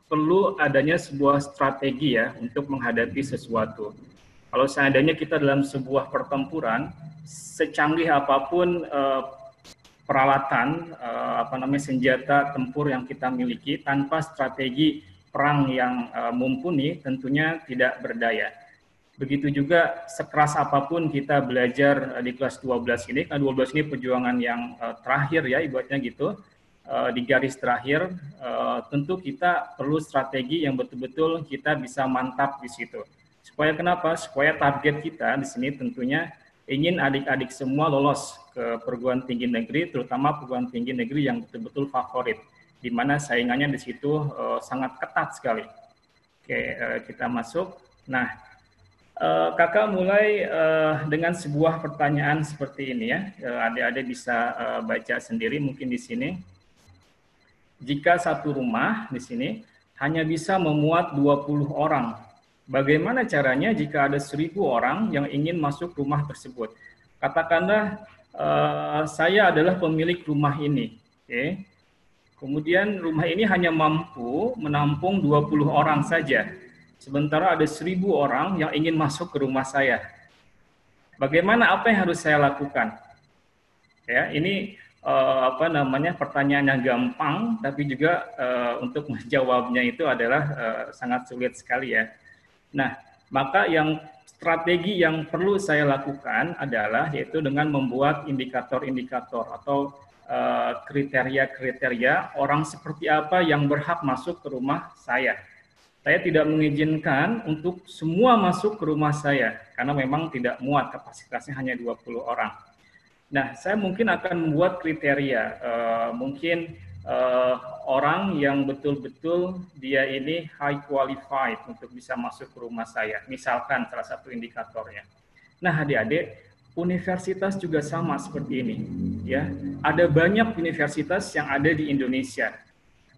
perlu adanya sebuah strategi ya untuk menghadapi sesuatu. Kalau seandainya kita dalam sebuah pertempuran, secanggih apapun peralatan, senjata tempur yang kita miliki, tanpa strategi perang yang mumpuni, tentunya tidak berdaya. Begitu juga sekeras apapun kita belajar di kelas 12 ini, kelas 12 ini perjuangan yang terakhir ya, ibaratnya gitu, di garis terakhir, tentu kita perlu strategi yang betul-betul kita bisa mantap di situ. Supaya kenapa? Supaya target kita di sini tentunya ingin adik-adik semua lolos ke perguruan tinggi negeri, terutama perguruan tinggi negeri yang betul-betul favorit, di mana saingannya di situ sangat ketat sekali. Oke, kita masuk. Nah, kakak mulai dengan sebuah pertanyaan seperti ini ya. Adik-adik bisa baca sendiri mungkin di sini. Jika satu rumah di sini hanya bisa memuat 20 orang, bagaimana caranya jika ada 1000 orang yang ingin masuk rumah tersebut? Katakanlah saya adalah pemilik rumah ini. Okay. Kemudian rumah ini hanya mampu menampung 20 orang saja. Sementara ada 1000 orang yang ingin masuk ke rumah saya. Bagaimana, apa yang harus saya lakukan? Ya, ini pertanyaan yang gampang, tapi juga untuk menjawabnya itu adalah sangat sulit sekali ya. Nah, maka yang strategi yang perlu saya lakukan adalah yaitu dengan membuat indikator-indikator atau kriteria-kriteria orang seperti apa yang berhak masuk ke rumah saya. Saya tidak mengizinkan untuk semua masuk ke rumah saya karena memang tidak muat, kapasitasnya hanya 20 orang. Nah, saya mungkin akan membuat kriteria, mungkin orang yang betul-betul dia ini high qualified untuk bisa masuk ke rumah saya. Misalkan salah satu indikatornya. Nah, adik-adik, universitas juga sama seperti ini. Ya, ada banyak universitas yang ada di Indonesia,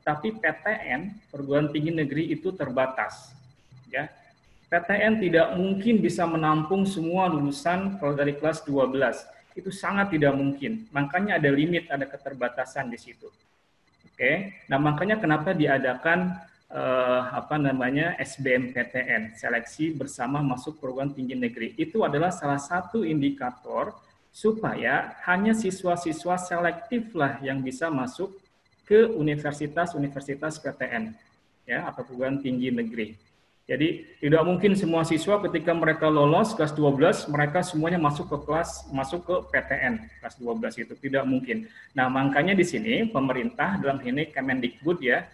tapi PTN, perguruan tinggi negeri itu terbatas. Ya, PTN tidak mungkin bisa menampung semua lulusan kalau dari kelas 12. Itu sangat tidak mungkin. Makanya ada limit, ada keterbatasan di situ. Oke. Nah, makanya kenapa diadakan SBMPTN, seleksi bersama masuk perguruan tinggi negeri. Itu adalah salah satu indikator supaya hanya siswa-siswa selektif lah yang bisa masuk ke universitas-universitas PTN ya, atau perguruan tinggi negeri. Jadi tidak mungkin semua siswa ketika mereka lolos kelas 12 mereka semuanya masuk ke PTN kelas 12 itu tidak mungkin. Nah, makanya di sini pemerintah dalam ini Kemendikbud ya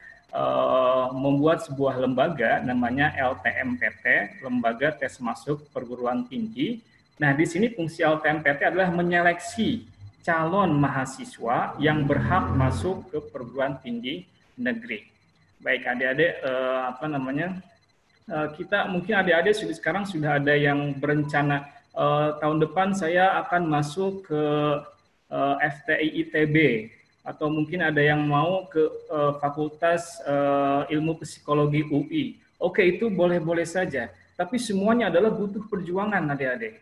membuat sebuah lembaga namanya LTMPT, Lembaga Tes Masuk Perguruan Tinggi. Nah, di sini fungsi LTMPT adalah menyeleksi calon mahasiswa yang berhak masuk ke perguruan tinggi negeri. Baik adik-adik kita mungkin adik-adik sekarang sudah ada yang berencana tahun depan saya akan masuk ke FTI ITB atau mungkin ada yang mau ke Fakultas Ilmu Psikologi UI. Oke, itu boleh-boleh saja, tapi semuanya adalah butuh perjuangan adik-adik.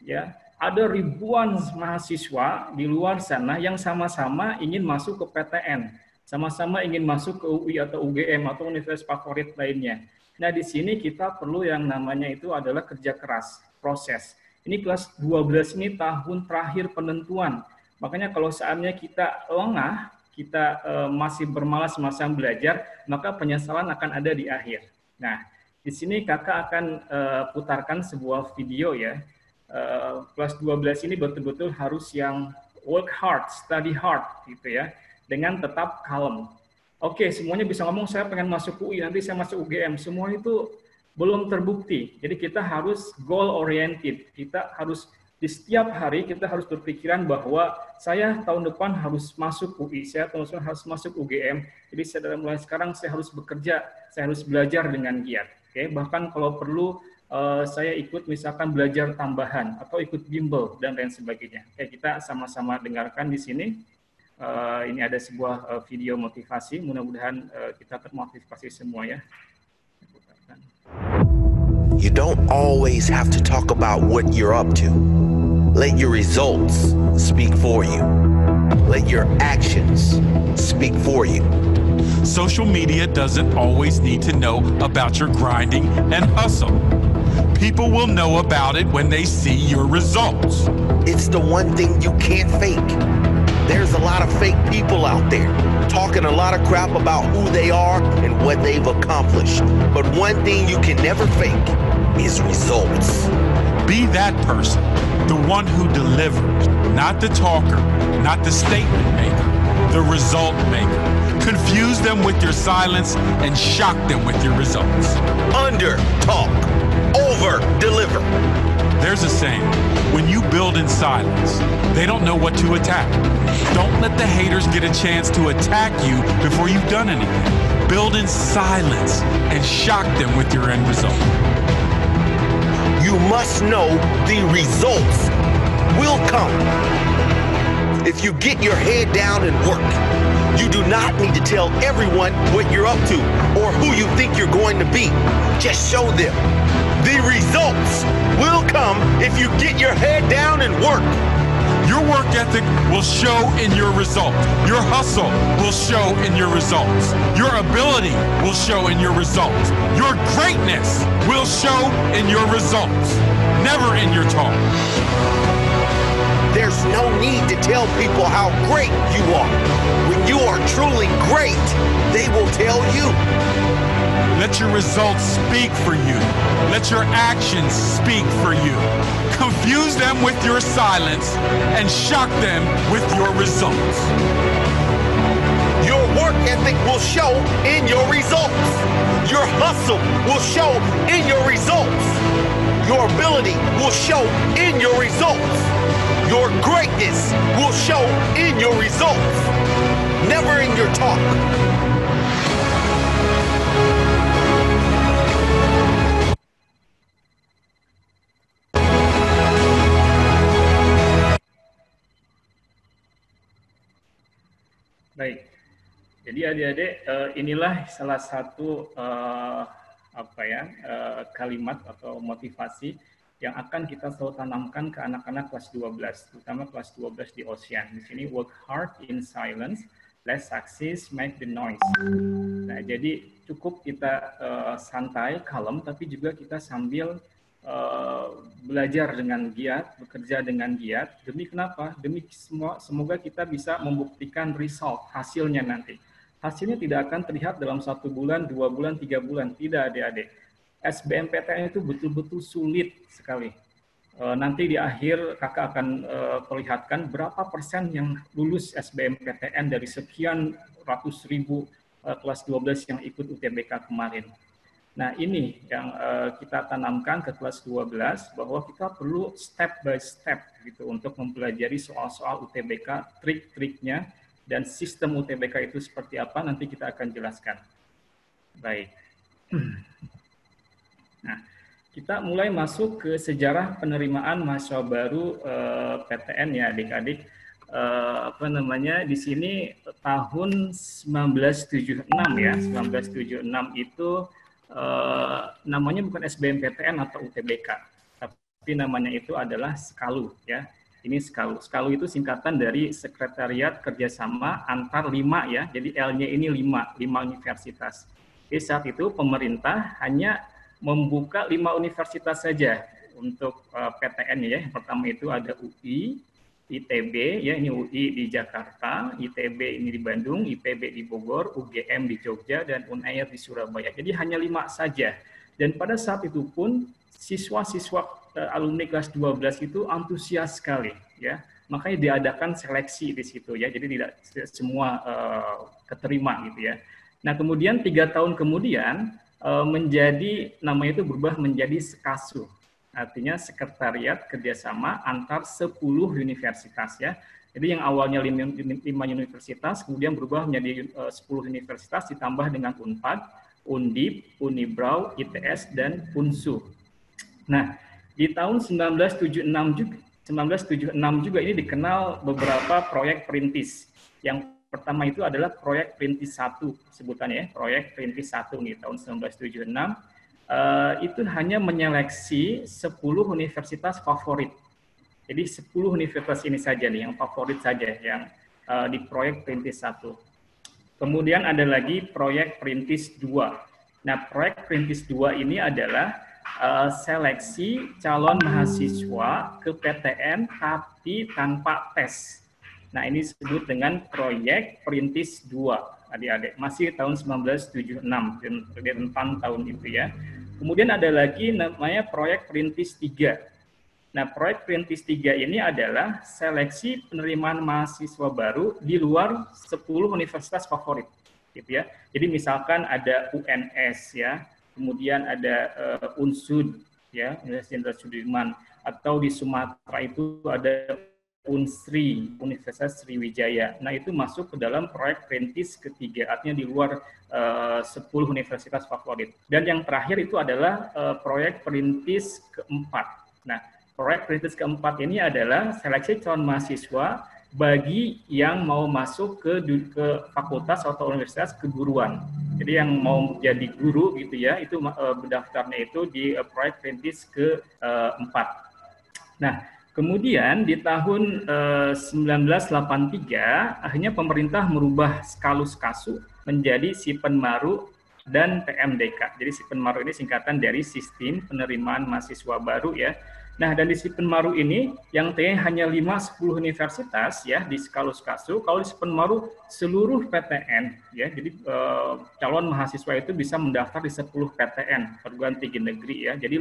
Ya, ada ribuan mahasiswa di luar sana yang sama-sama ingin masuk ke PTN, sama-sama ingin masuk ke UI atau UGM atau universitas favorit lainnya. Nah, di sini kita perlu yang namanya itu adalah kerja keras, proses. Ini kelas 12 ini tahun terakhir penentuan. Makanya kalau saatnya kita lengah, kita masih bermalas-malasan belajar, maka penyesalan akan ada di akhir. Nah, di sini kakak akan putarkan sebuah video ya. Kelas 12 ini betul-betul harus yang work hard, study hard gitu ya, dengan tetap kalem. Oke, semuanya bisa ngomong saya pengen masuk UI, nanti saya masuk UGM. Semua itu belum terbukti. Jadi kita harus goal oriented. Kita harus di setiap hari kita harus berpikiran bahwa saya tahun depan harus masuk UI, saya tahun depan harus masuk UGM. Jadi saya dari mulai sekarang saya harus bekerja, saya harus belajar dengan giat. Oke, bahkan kalau perlu saya ikut misalkan belajar tambahan atau ikut bimbel dan lain sebagainya. Oke, kita sama-sama dengarkan di sini. Ini ada sebuah video motivasi, mudah-mudahan kita termotivasi semua ya. You don't always have to talk about what you're up to. Let your results speak for you. Let your actions speak for you. Social media doesn't always need to know about your grinding and hustle. People will know about it when they see your results. It's the one thing you can't fake. There's a lot of fake people out there talking a lot of crap about who they are and what they've accomplished. But one thing you can never fake is results. Be that person, the one who delivers, not the talker, not the statement maker, the result maker. Confuse them with your silence and shock them with your results. Under talk, over deliver. There's a saying, when you build in silence, they don't know what to attack. Don't let the haters get a chance to attack you before you've done anything. Build in silence and shock them with your end result. You must know the results will come. If you get your head down and work, you do not need to tell everyone what you're up to or who you think you're going to be. Just show them. The results will come if you get your head down and work. Your work ethic will show in your result. Your hustle will show in your results. Your ability will show in your results. Your greatness will show in your results, never in your talk. There's no need to tell people how great you are. When you are truly great, they will tell you. Let your results speak for you. Let your actions speak for you. Confuse them with your silence and shock them with your results. Your work ethic will show in your results. Your hustle will show in your results. Your ability will show in your results. Your greatness will show in your results, never in your talk. Baik, jadi adik-adik, inilah salah satu kalimat atau motivasi yang akan kita selalu tanamkan ke anak-anak kelas 12, terutama kelas 12 di Ocean. Di sini work hard in silence, let success make the noise. Nah, jadi cukup kita santai, kalem, tapi juga kita sambil belajar dengan giat, bekerja dengan giat. Demi kenapa? Demi semoga kita bisa membuktikan result, hasilnya nanti. Hasilnya tidak akan terlihat dalam 1 bulan, 2 bulan, 3 bulan. Tidak, adik-adik. SBMPTN itu betul-betul sulit sekali. Nanti di akhir kakak akan perlihatkan berapa persen yang lulus SBMPTN dari sekian ratus ribu kelas 12 yang ikut UTBK kemarin. Nah, ini yang kita tanamkan ke kelas 12 bahwa kita perlu step by step gitu untuk mempelajari soal-soal UTBK, trik-triknya dan sistem UTBK itu seperti apa nanti kita akan jelaskan. Baik. Nah, kita mulai masuk ke sejarah penerimaan mahasiswa baru PTN ya adik-adik. Di sini tahun 1976 ya, 1976 itu namanya bukan SBMPTN atau UTBK, tapi namanya itu adalah SKALU ya. Ini SKALU. SKALU itu singkatan dari Sekretariat Kerjasama Antar 5 ya. Jadi L-nya ini 5 universitas. Jadi saat itu pemerintah hanya membuka 5 universitas saja untuk PTN ya. Yang pertama itu ada UI, ITB ya, ini UI di Jakarta, ITB ini di Bandung, IPB di Bogor, UGM di Jogja dan UNAIR di Surabaya. Jadi hanya 5 saja. Dan pada saat itu pun siswa-siswa alumni kelas 12 itu antusias sekali ya. Makanya diadakan seleksi di situ ya. Jadi tidak semua keterima gitu ya. Nah, kemudian 3 tahun kemudian namanya itu berubah menjadi SKASU, artinya Sekretariat Kerjasama Antar 10 Universitas ya. Jadi yang awalnya 5 universitas kemudian berubah menjadi 10 universitas ditambah dengan UNPAD, Undip, Unibrau, ITS dan Unsu. Nah, di tahun 1976 juga ini dikenal beberapa proyek perintis. Yang pertama itu adalah proyek Perintis 1 sebutannya ya, proyek Perintis 1 nih tahun 1976. Itu hanya menyeleksi 10 universitas favorit. Jadi 10 universitas ini saja nih yang favorit saja yang di proyek Perintis 1. Kemudian ada lagi proyek Perintis 2. Nah, proyek Perintis 2 ini adalah seleksi calon mahasiswa ke PTN tapi tanpa tes. Nah, ini disebut dengan proyek Perintis 2, adik-adik. Masih tahun 1976, rentan tahun itu ya. Kemudian ada lagi namanya proyek Perintis 3. Nah, proyek Perintis 3 ini adalah seleksi penerimaan mahasiswa baru di luar 10 universitas favorit, gitu ya. Jadi misalkan ada UNS ya, kemudian ada UNSUD ya, Universitas Jenderal Sudirman, atau di Sumatera itu ada UNSRI, Universitas Sriwijaya. Nah, itu masuk ke dalam proyek Perintis ketiga, artinya di luar 10 universitas favorit. Dan yang terakhir itu adalah proyek Perintis keempat. Nah, proyek Perintis keempat ini adalah seleksi calon mahasiswa bagi yang mau masuk ke fakultas atau universitas keguruan. Jadi yang mau jadi guru gitu ya, itu berdaftarnya itu di proyek Perintis keempat. Nah, kemudian di tahun 1983 akhirnya pemerintah merubah Skalus Kasu menjadi Sipenmaru dan PMDK. Jadi Sipenmaru ini singkatan dari Sistem Penerimaan Mahasiswa Baru ya. Nah, dan di Sipenmaru ini yang hanya 5-10 universitas ya di Skalus Kasu. Kalau di Sipenmaru seluruh PTN ya. Jadi calon mahasiswa itu bisa mendaftar di 10 PTN, perguruan tinggi negeri ya. Jadi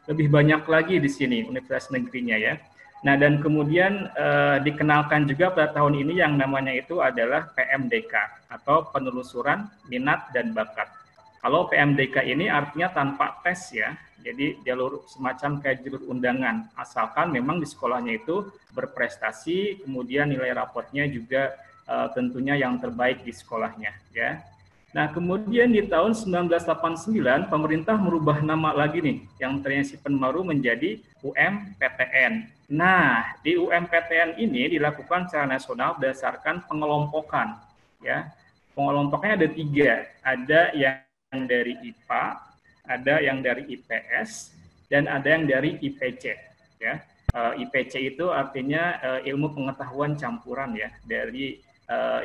lebih banyak lagi di sini universitas negerinya ya. Nah, dan kemudian dikenalkan juga pada tahun ini yang namanya itu adalah PMDK atau penelusuran minat dan bakat. Kalau PMDK ini artinya tanpa tes ya. Jadi jalur semacam kayak jalur undangan, asalkan memang di sekolahnya itu berprestasi, kemudian nilai rapotnya juga tentunya yang terbaik di sekolahnya ya. Nah, kemudian di tahun 1989 pemerintah merubah nama lagi nih, yang tadinya Sipenmaru menjadi UMPTN. Nah, di UMPTN ini dilakukan secara nasional berdasarkan pengelompokan ya. Pengelompoknya ada 3, ada yang dari IPA, ada yang dari IPS, dan ada yang dari IPC. Ya. IPC itu artinya ilmu pengetahuan campuran ya, dari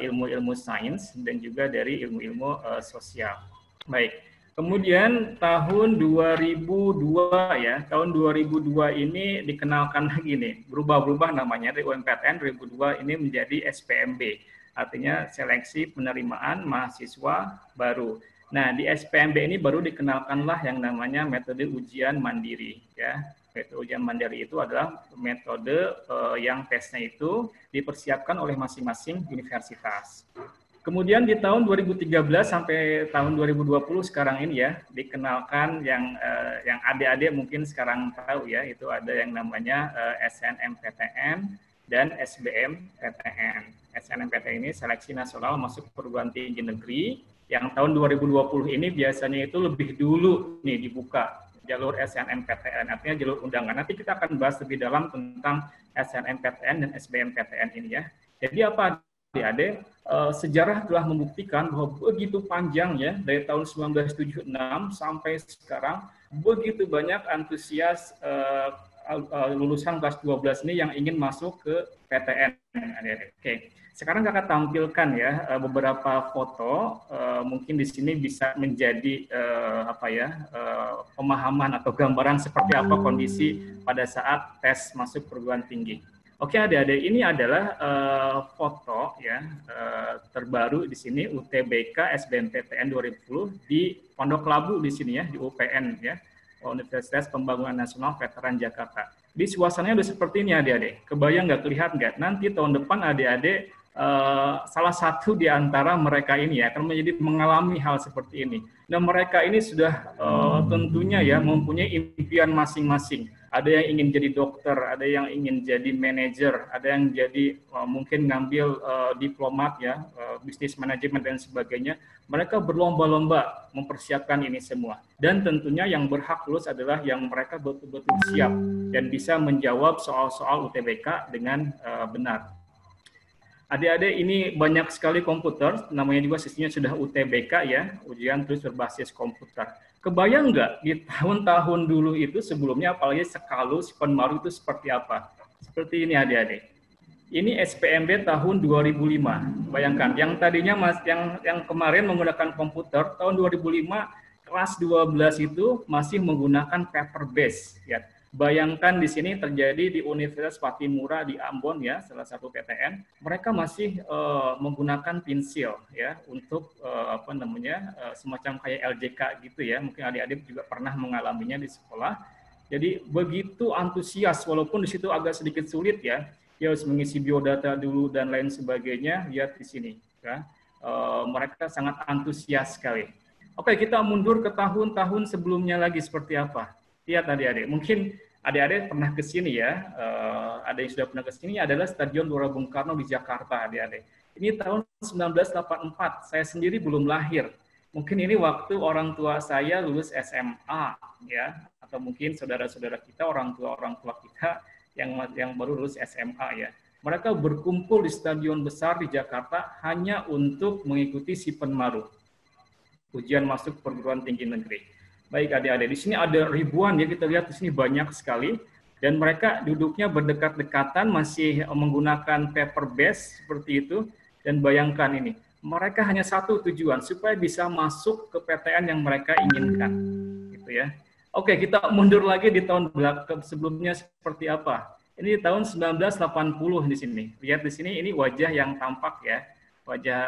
ilmu-ilmu sains dan juga dari ilmu-ilmu sosial. Baik, kemudian tahun 2002 ya, tahun 2002 ini dikenalkan lagi nih, berubah-ubah namanya dari UMPTN 2002 ini menjadi SPMB, artinya Seleksi Penerimaan Mahasiswa Baru. Nah, di SPMB ini baru dikenalkanlah yang namanya metode ujian mandiri ya. Metode ujian mandiri itu adalah metode yang tesnya itu dipersiapkan oleh masing-masing universitas. Kemudian di tahun 2013 sampai tahun 2020 sekarang ini ya, dikenalkan yang adik-adik mungkin sekarang tahu ya, itu ada yang namanya SNMPTN dan SBMPTN. SNMPTN ini Seleksi Nasional Masuk Perguruan Tinggi Negeri. Yang tahun 2020 ini biasanya itu lebih dulu nih dibuka jalur SNMPTN, artinya jalur undangan. Nanti kita akan bahas lebih dalam tentang SNMPTN dan SBMPTN ini ya. Jadi apa adik-adik, sejarah telah membuktikan bahwa begitu panjang ya, dari tahun 1976 sampai sekarang, begitu banyak antusias lulusan kelas 12 ini yang ingin masuk ke PTN. Oke. Sekarang kakak tampilkan ya beberapa foto, mungkin di sini bisa menjadi pemahaman atau gambaran seperti apa kondisi pada saat tes masuk perguruan tinggi. Oke adik-adik, ini adalah foto ya terbaru di sini UTBK SBMPTN 2010 di Pondok Labu di sini ya, di UPN ya, Universitas Pembangunan Nasional Veteran Jakarta. Di suasananya udah seperti ini adik-adik. Kebayang nggak, kelihatan nggak? Nanti tahun depan adik-adik salah satu di antara mereka ini ya akan menjadi mengalami hal seperti ini. Dan mereka ini sudah tentunya ya mempunyai impian masing-masing. Ada yang ingin jadi dokter, ada yang ingin jadi manajer, ada yang jadi mungkin ngambil diplomat ya, bisnis manajemen dan sebagainya. Mereka berlomba-lomba mempersiapkan ini semua. Dan tentunya yang berhak lulus adalah yang mereka betul-betul siap dan bisa menjawab soal-soal UTBK dengan benar. Adik-adik, ini banyak sekali komputer, namanya juga sistemnya sudah UTBK ya, ujian tulis berbasis komputer. Kebayang nggak di tahun-tahun dulu itu sebelumnya, apalagi Skalus, Sipenmaru itu seperti apa? Seperti ini adik-adik. Ini SPMB tahun 2005. Bayangkan, yang tadinya yang kemarin menggunakan komputer tahun 2005 kelas 12 itu masih menggunakan paper base ya. Bayangkan di sini terjadi di Universitas Patimura di Ambon ya, salah satu PTN, mereka masih menggunakan pensil ya untuk semacam kayak LJK gitu ya. Mungkin adik-adik juga pernah mengalaminya di sekolah. Jadi begitu antusias walaupun di situ agak sedikit sulit ya. Dia harus mengisi biodata dulu dan lain sebagainya. Lihat di sini ya. Mereka sangat antusias sekali. Oke, kita mundur ke tahun-tahun sebelumnya lagi seperti apa. Lihat adik-adik, mungkin adik-adik pernah ke sini ya, ada yang sudah pernah ke sini, adalah Stadion Gelora Bung Karno di Jakarta adik-adik. Ini tahun 1984, saya sendiri belum lahir. Mungkin ini waktu orang tua saya lulus SMA ya, atau mungkin saudara-saudara kita, orang tua kita yang baru lulus SMA ya. Mereka berkumpul di stadion besar di Jakarta hanya untuk mengikuti Sipenmaru, ujian masuk perguruan tinggi negeri. Baik adik-adik, di sini ada ribuan ya, kita lihat di sini banyak sekali, dan mereka duduknya berdekat-dekatan masih menggunakan paper base seperti itu. Dan bayangkan ini, mereka hanya satu tujuan, supaya bisa masuk ke PTN yang mereka inginkan, gitu ya. Oke, kita mundur lagi di tahun sebelumnya seperti apa. Ini di tahun 1980 di sini. Lihat di sini, ini wajah yang tampak ya, wajah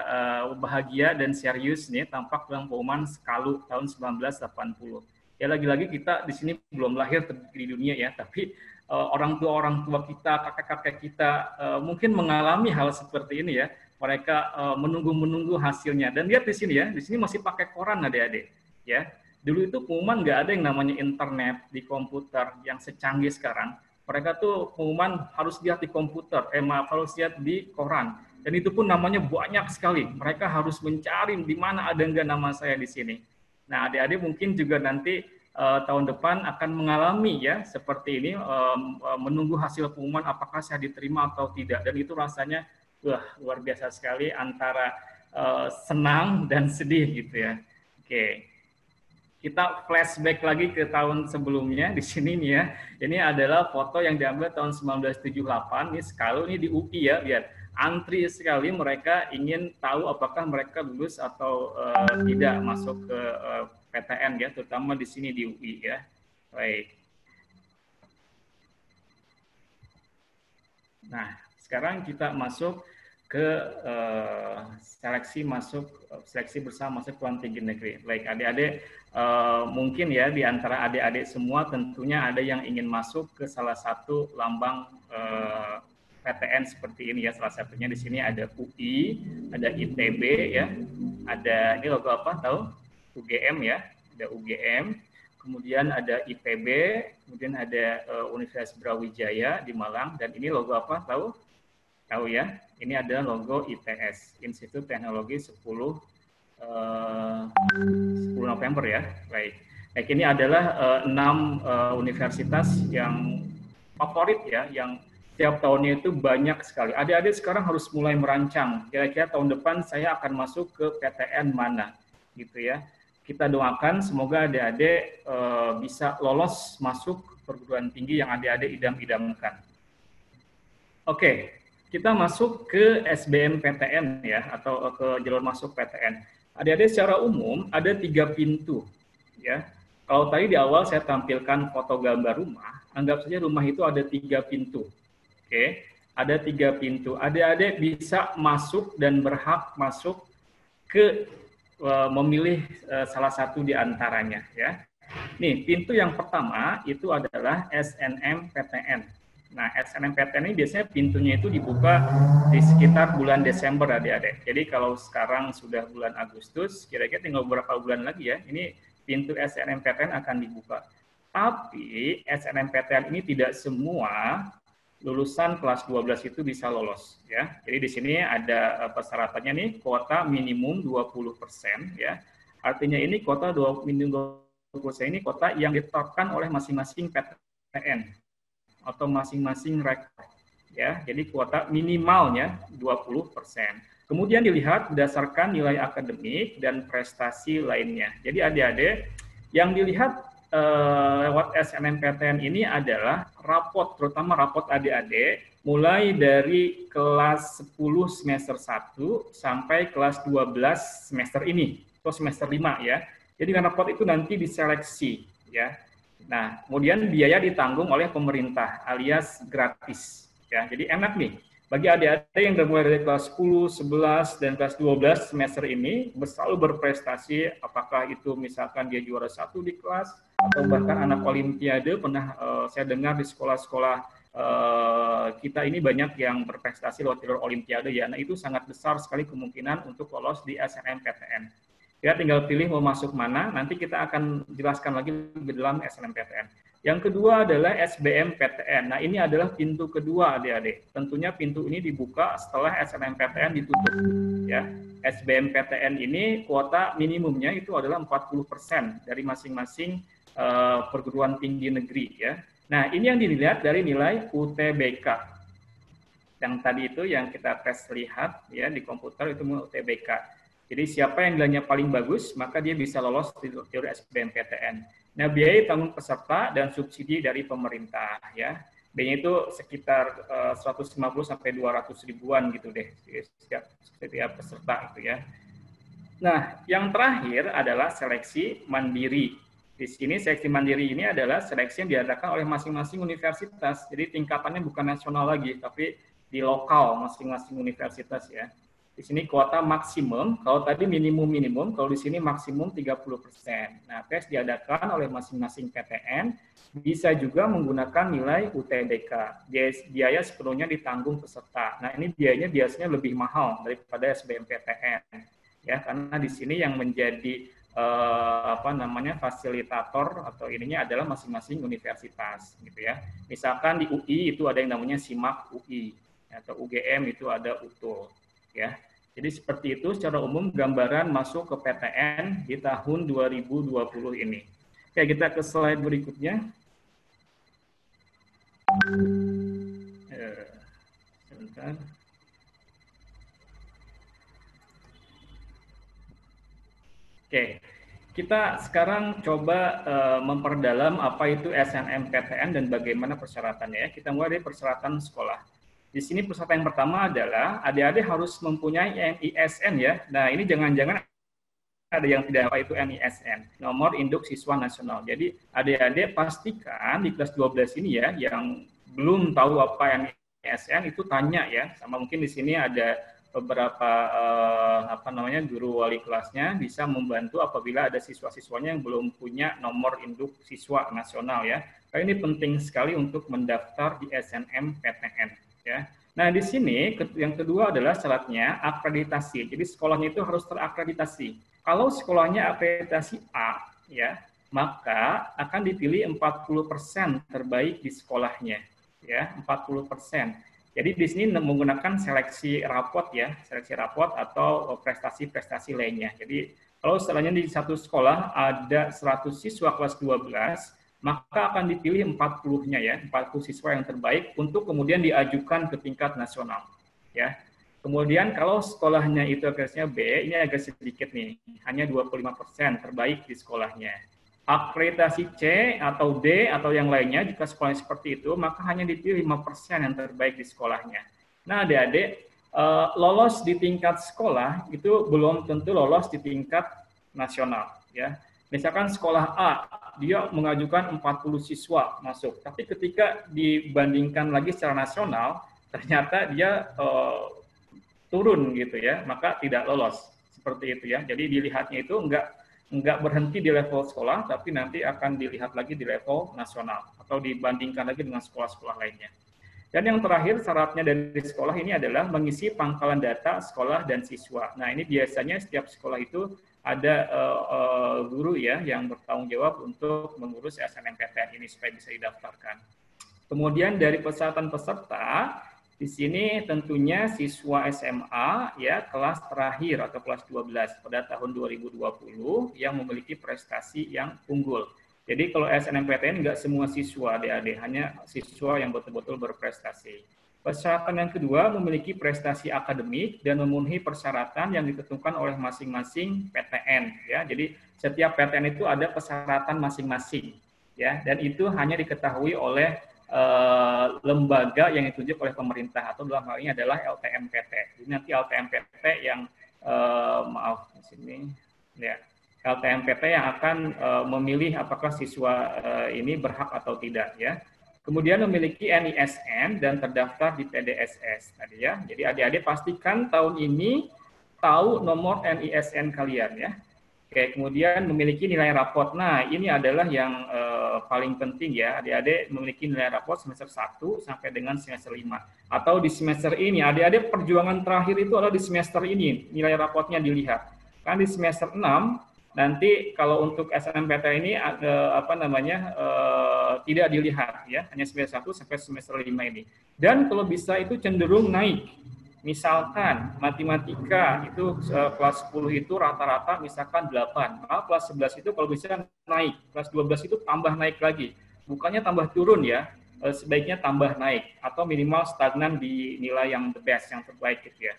bahagia dan serius nih, tampak dalam pengumuman Skalu tahun 1980. Ya lagi-lagi kita di sini belum lahir di dunia ya, tapi orang tua kita, kakek-kakek kita mungkin mengalami hal seperti ini ya. Mereka menunggu hasilnya. Dan lihat di sini ya, di sini masih pakai koran adik-adik ya. Dulu itu pengumuman nggak ada yang namanya internet di komputer yang secanggih sekarang. Mereka tuh pengumuman harus lihat di komputer, harus lihat di koran. Dan itu pun namanya banyak sekali. Mereka harus mencari di mana ada nggak nama saya di sini. Nah, adik-adik mungkin juga nanti tahun depan akan mengalami ya seperti ini, menunggu hasil pengumuman apakah saya diterima atau tidak. Dan itu rasanya luar biasa sekali, antara senang dan sedih gitu ya. Oke. Kita flashback lagi ke tahun sebelumnya di sini nih ya. Ini adalah foto yang diambil tahun 1978. Ini Skalu ini di UI ya, lihat. Antri sekali, mereka ingin tahu apakah mereka lulus atau tidak masuk ke PTN ya, terutama di sini di UI ya. Baik. Nah, sekarang kita masuk ke seleksi bersama masuk perguruan tinggi negeri. Baik, adik-adik, mungkin ya di antara adik-adik semua tentunya ada yang ingin masuk ke salah satu lambang PTN seperti ini ya. Salah satunya di sini ada UI, ada ITB ya, ada ini logo apa tahu? UGM ya, ada UGM, kemudian ada IPB, kemudian ada Universitas Brawijaya di Malang, dan ini logo apa tahu? Tahu ya, ini adalah logo ITS, Institut Teknologi 10 November ya. Baik. Baik, ini adalah 6 universitas yang favorit ya, yang tiap tahunnya itu banyak sekali. Adik-adik sekarang harus mulai merancang, kira-kira tahun depan saya akan masuk ke PTN mana, gitu ya. Kita doakan semoga adik-adik bisa lolos masuk perguruan tinggi yang adik-adik idam-idamkan. Oke, kita masuk ke SBMPTN ya, atau ke jalur masuk PTN. Adik-adik secara umum ada 3 pintu ya. Kalau tadi di awal saya tampilkan foto gambar rumah, anggap saja rumah itu ada 3 pintu. Oke, ada 3 pintu. Adik-adik bisa masuk dan berhak masuk ke memilih salah satu di antaranya ya. Nih, pintu yang pertama itu adalah SNMPTN. Nah, SNMPTN ini biasanya pintunya itu dibuka di sekitar bulan Desember adik-adik. Jadi kalau sekarang sudah bulan Agustus, kira-kira tinggal beberapa bulan lagi ya, ini pintu SNMPTN akan dibuka. Tapi SNMPTN ini tidak semua lulusan kelas 12 itu bisa lolos ya. Jadi di sini ada persyaratannya nih, kuota minimum 20% ya. Artinya ini kuota minimum 20% ini kuota yang ditetapkan oleh masing-masing PTN atau masing-masing rektor ya. Jadi kuota minimalnya 20%. Kemudian dilihat berdasarkan nilai akademik dan prestasi lainnya. Jadi adik-adik yang dilihat lewat SNMPTN ini adalah rapot, terutama rapot adik-adik mulai dari kelas 10 semester 1 sampai kelas 12 semester ini, atau semester 5 ya. Jadi rapot itu nanti diseleksi ya. Nah, kemudian biaya ditanggung oleh pemerintah alias gratis ya. Jadi enak nih bagi adik-adik yang mulai dari kelas 10, 11 dan kelas 12 semester ini selalu berprestasi, apakah itu misalkan dia juara 1 di kelas atau bahkan anak olimpiade. Pernah saya dengar di sekolah-sekolah kita ini banyak yang berprestasi lewat jalur olimpiade ya. Nah, itu sangat besar sekali kemungkinan untuk lolos di SNMPTN. Ya, tinggal pilih mau masuk mana, nanti kita akan jelaskan lagi di dalam SNMPTN. Yang kedua adalah SBMPTN. Nah, ini adalah pintu kedua adik-adik. Tentunya pintu ini dibuka setelah SNMPTN ditutup. Ya, SBMPTN ini kuota minimumnya itu adalah 40% dari masing-masing perguruan tinggi negeri. Ya. Nah, ini yang dilihat dari nilai UTBK. Yang tadi itu yang kita tes lihat ya di komputer itu UTBK. Jadi siapa yang nilainya paling bagus, maka dia bisa lolos di jalur SBMPTN. Nah, biaya tanggung peserta dan subsidi dari pemerintah ya. B-nya itu sekitar 150 sampai 200 ribuan gitu deh setiap peserta itu ya. Nah, yang terakhir adalah seleksi mandiri. Di sini seleksi mandiri ini adalah seleksi yang diadakan oleh masing-masing universitas. Jadi tingkatannya bukan nasional lagi, tapi di lokal masing-masing universitas ya. Di sini kuota maksimum, kalau tadi minimum, kalau di sini maksimum 30%. Nah, tes diadakan oleh masing-masing PTN, bisa juga menggunakan nilai UTBK. Biaya sepenuhnya ditanggung peserta. Nah, ini biayanya biasanya lebih mahal daripada SBMPTN. Ya, karena di sini yang menjadi fasilitator atau ininya adalah masing-masing universitas gitu ya. Misalkan di UI itu ada yang namanya SIMAK UI atau UGM itu ada UTUL. Ya, jadi seperti itu secara umum gambaran masuk ke PTN di tahun 2020 ini. Oke, kita ke slide berikutnya. Sebentar. Oke, kita sekarang coba memperdalam apa itu SNMPTN dan bagaimana persyaratannya. Kita mulai dari persyaratan sekolah. Di sini persyaratan yang pertama adalah adik-adik harus mempunyai NISN ya. Nah, ini jangan-jangan ada yang tidak apa itu NISN, nomor induk siswa nasional. Jadi adik-adik pastikan di kelas 12 ini ya, yang belum tahu apa NISN itu tanya ya. Sama mungkin di sini ada beberapa guru wali kelasnya bisa membantu apabila ada siswa-siswanya yang belum punya nomor induk siswa nasional ya. Karena ini penting sekali untuk mendaftar di SNMPTN. Ya. Nah, di sini yang kedua adalah syaratnya akreditasi. Jadi sekolahnya itu harus terakreditasi. Kalau sekolahnya akreditasi A, ya, maka akan dipilih 40% terbaik di sekolahnya, ya, 40%. Jadi di sini menggunakan seleksi rapot ya, seleksi rapot atau prestasi-prestasi lainnya. Jadi kalau setelahnya di satu sekolah ada 100 siswa kelas 12, maka akan dipilih 40-nya ya, 40 siswa yang terbaik untuk kemudian diajukan ke tingkat nasional. Ya. Kemudian kalau sekolahnya itu akreditasinya B, ini agak sedikit nih, hanya 25% terbaik di sekolahnya. Akreditasi C atau D atau yang lainnya, jika sekolahnya seperti itu, maka hanya dipilih 5% yang terbaik di sekolahnya. Nah, adik-adik, lolos di tingkat sekolah itu belum tentu lolos di tingkat nasional. Ya. Misalkan sekolah A, dia mengajukan 40 siswa masuk, tapi ketika dibandingkan lagi secara nasional, ternyata dia turun gitu ya, maka tidak lolos seperti itu ya. Jadi dilihatnya itu enggak berhenti di level sekolah, tapi nanti akan dilihat lagi di level nasional atau dibandingkan lagi dengan sekolah-sekolah lainnya. Dan yang terakhir syaratnya dari sekolah ini adalah mengisi pangkalan data sekolah dan siswa. Nah, ini biasanya setiap sekolah itu ada guru ya yang bertanggung jawab untuk mengurus SNMPTN ini supaya bisa didaftarkan. Kemudian dari persyaratan peserta, di sini tentunya siswa SMA ya kelas terakhir atau kelas 12 pada tahun 2020 yang memiliki prestasi yang unggul. Jadi kalau SNMPTN nggak semua siswa adik-adik, hanya siswa yang betul-betul berprestasi. Persyaratan yang kedua memiliki prestasi akademik dan memenuhi persyaratan yang ditentukan oleh masing-masing PTN. Ya, jadi setiap PTN itu ada persyaratan masing-masing. Ya, dan itu hanya diketahui oleh lembaga yang ditunjuk oleh pemerintah, atau dalam hal ini adalah LTMPT. Jadi nanti LTMPT yang maaf di sini ya, LTMPT yang akan memilih apakah siswa ini berhak atau tidak ya. Kemudian memiliki NISN dan terdaftar di PDSS tadi ya. Jadi adik-adik pastikan tahun ini tahu nomor NISN kalian ya. Oke, kemudian memiliki nilai raport. Nah, ini adalah yang paling penting ya. Adik-adik memiliki nilai raport semester 1 sampai dengan semester 5. Atau di semester ini, adik-adik perjuangan terakhir itu adalah di semester ini, nilai raportnya dilihat. Kan di semester 6, nanti kalau untuk SNMPT ini tidak dilihat ya, hanya semester 1 sampai semester 5 ini. Dan kalau bisa itu cenderung naik. Misalkan matematika itu kelas 10 itu rata-rata misalkan 8. Nah, kelas 11 itu kalau bisa naik, kelas 12 itu tambah naik lagi. Bukannya tambah turun ya, sebaiknya tambah naik atau minimal stagnan di nilai yang the best, yang terbaik gitu ya.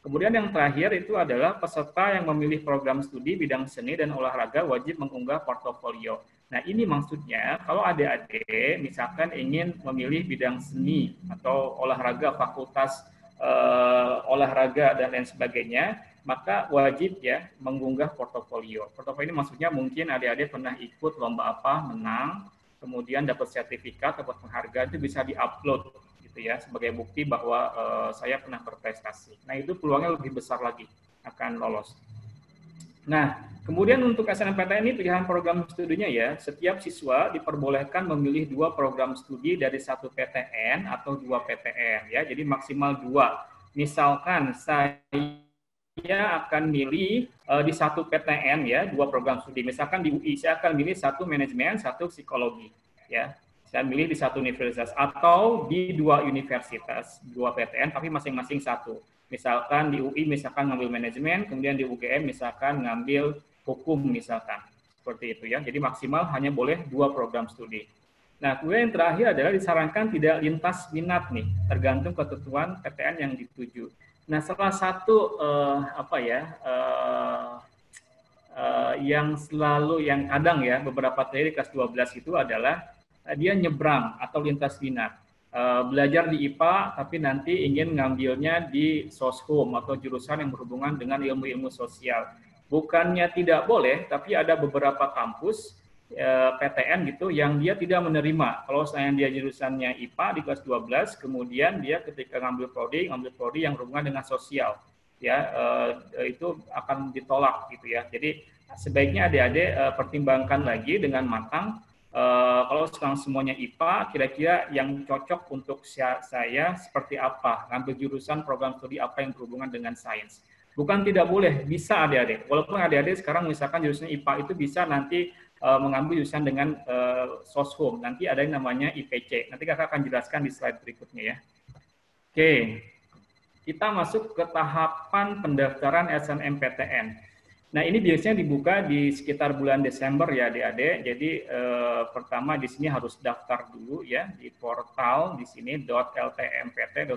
Kemudian yang terakhir itu adalah peserta yang memilih program studi bidang seni dan olahraga wajib mengunggah portofolio. Nah, ini maksudnya kalau adik-adik misalkan ingin memilih bidang seni atau olahraga, fakultas olahraga dan lain sebagainya, maka wajib ya mengunggah portofolio. Portofolio ini maksudnya mungkin adik-adik pernah ikut lomba apa, menang, kemudian dapat sertifikat, dapat penghargaan, itu bisa diupload gitu ya sebagai bukti bahwa saya pernah berprestasi. Nah, itu peluangnya lebih besar lagi akan lolos. Nah, kemudian untuk SNMPTN ini pilihan program studinya ya, setiap siswa diperbolehkan memilih 2 program studi dari 1 PTN atau 2 PTN ya, jadi maksimal 2. Misalkan saya akan milih di 1 PTN ya, 2 program studi. Misalkan di UI saya akan milih 1 manajemen, 1 psikologi ya. Saya milih di 1 universitas atau di 2 universitas, 2 PTN tapi masing-masing 1. Misalkan di UI misalkan ngambil manajemen, kemudian di UGM misalkan ngambil hukum misalkan. Seperti itu ya. Jadi maksimal hanya boleh 2 program studi. Nah, kemudian yang terakhir adalah disarankan tidak lintas minat nih, tergantung ketentuan PTN yang dituju. Nah, salah satu yang selalu yang kadang ya beberapa teori kelas 12 itu adalah dia nyebrang atau lintas minat. Belajar di IPA tapi nanti ingin ngambilnya di soshum atau jurusan yang berhubungan dengan ilmu-ilmu sosial. Bukannya tidak boleh, tapi ada beberapa kampus PTN gitu yang dia tidak menerima. Kalau saya dia jurusannya IPA di kelas 12, kemudian dia ketika ngambil prodi yang berhubungan dengan sosial, ya itu akan ditolak gitu ya. Jadi sebaiknya adik-adik pertimbangkan lagi dengan matang. Kalau sekarang semuanya IPA, kira-kira yang cocok untuk saya seperti apa? Ngambil jurusan program studi apa yang berhubungan dengan sains? Bukan tidak boleh, bisa adik-adik. Walaupun adik-adik sekarang misalkan jurusan IPA itu bisa nanti mengambil jurusan dengan soshum. Nanti ada yang namanya IPC. Nanti kakak akan jelaskan di slide berikutnya ya. Oke, kita masuk ke tahapan pendaftaran SNMPTN. Nah, ini biasanya dibuka di sekitar bulan Desember ya adik-adik. Jadi pertama di sini harus daftar dulu ya di portal di sini .ltmpt.ac.id.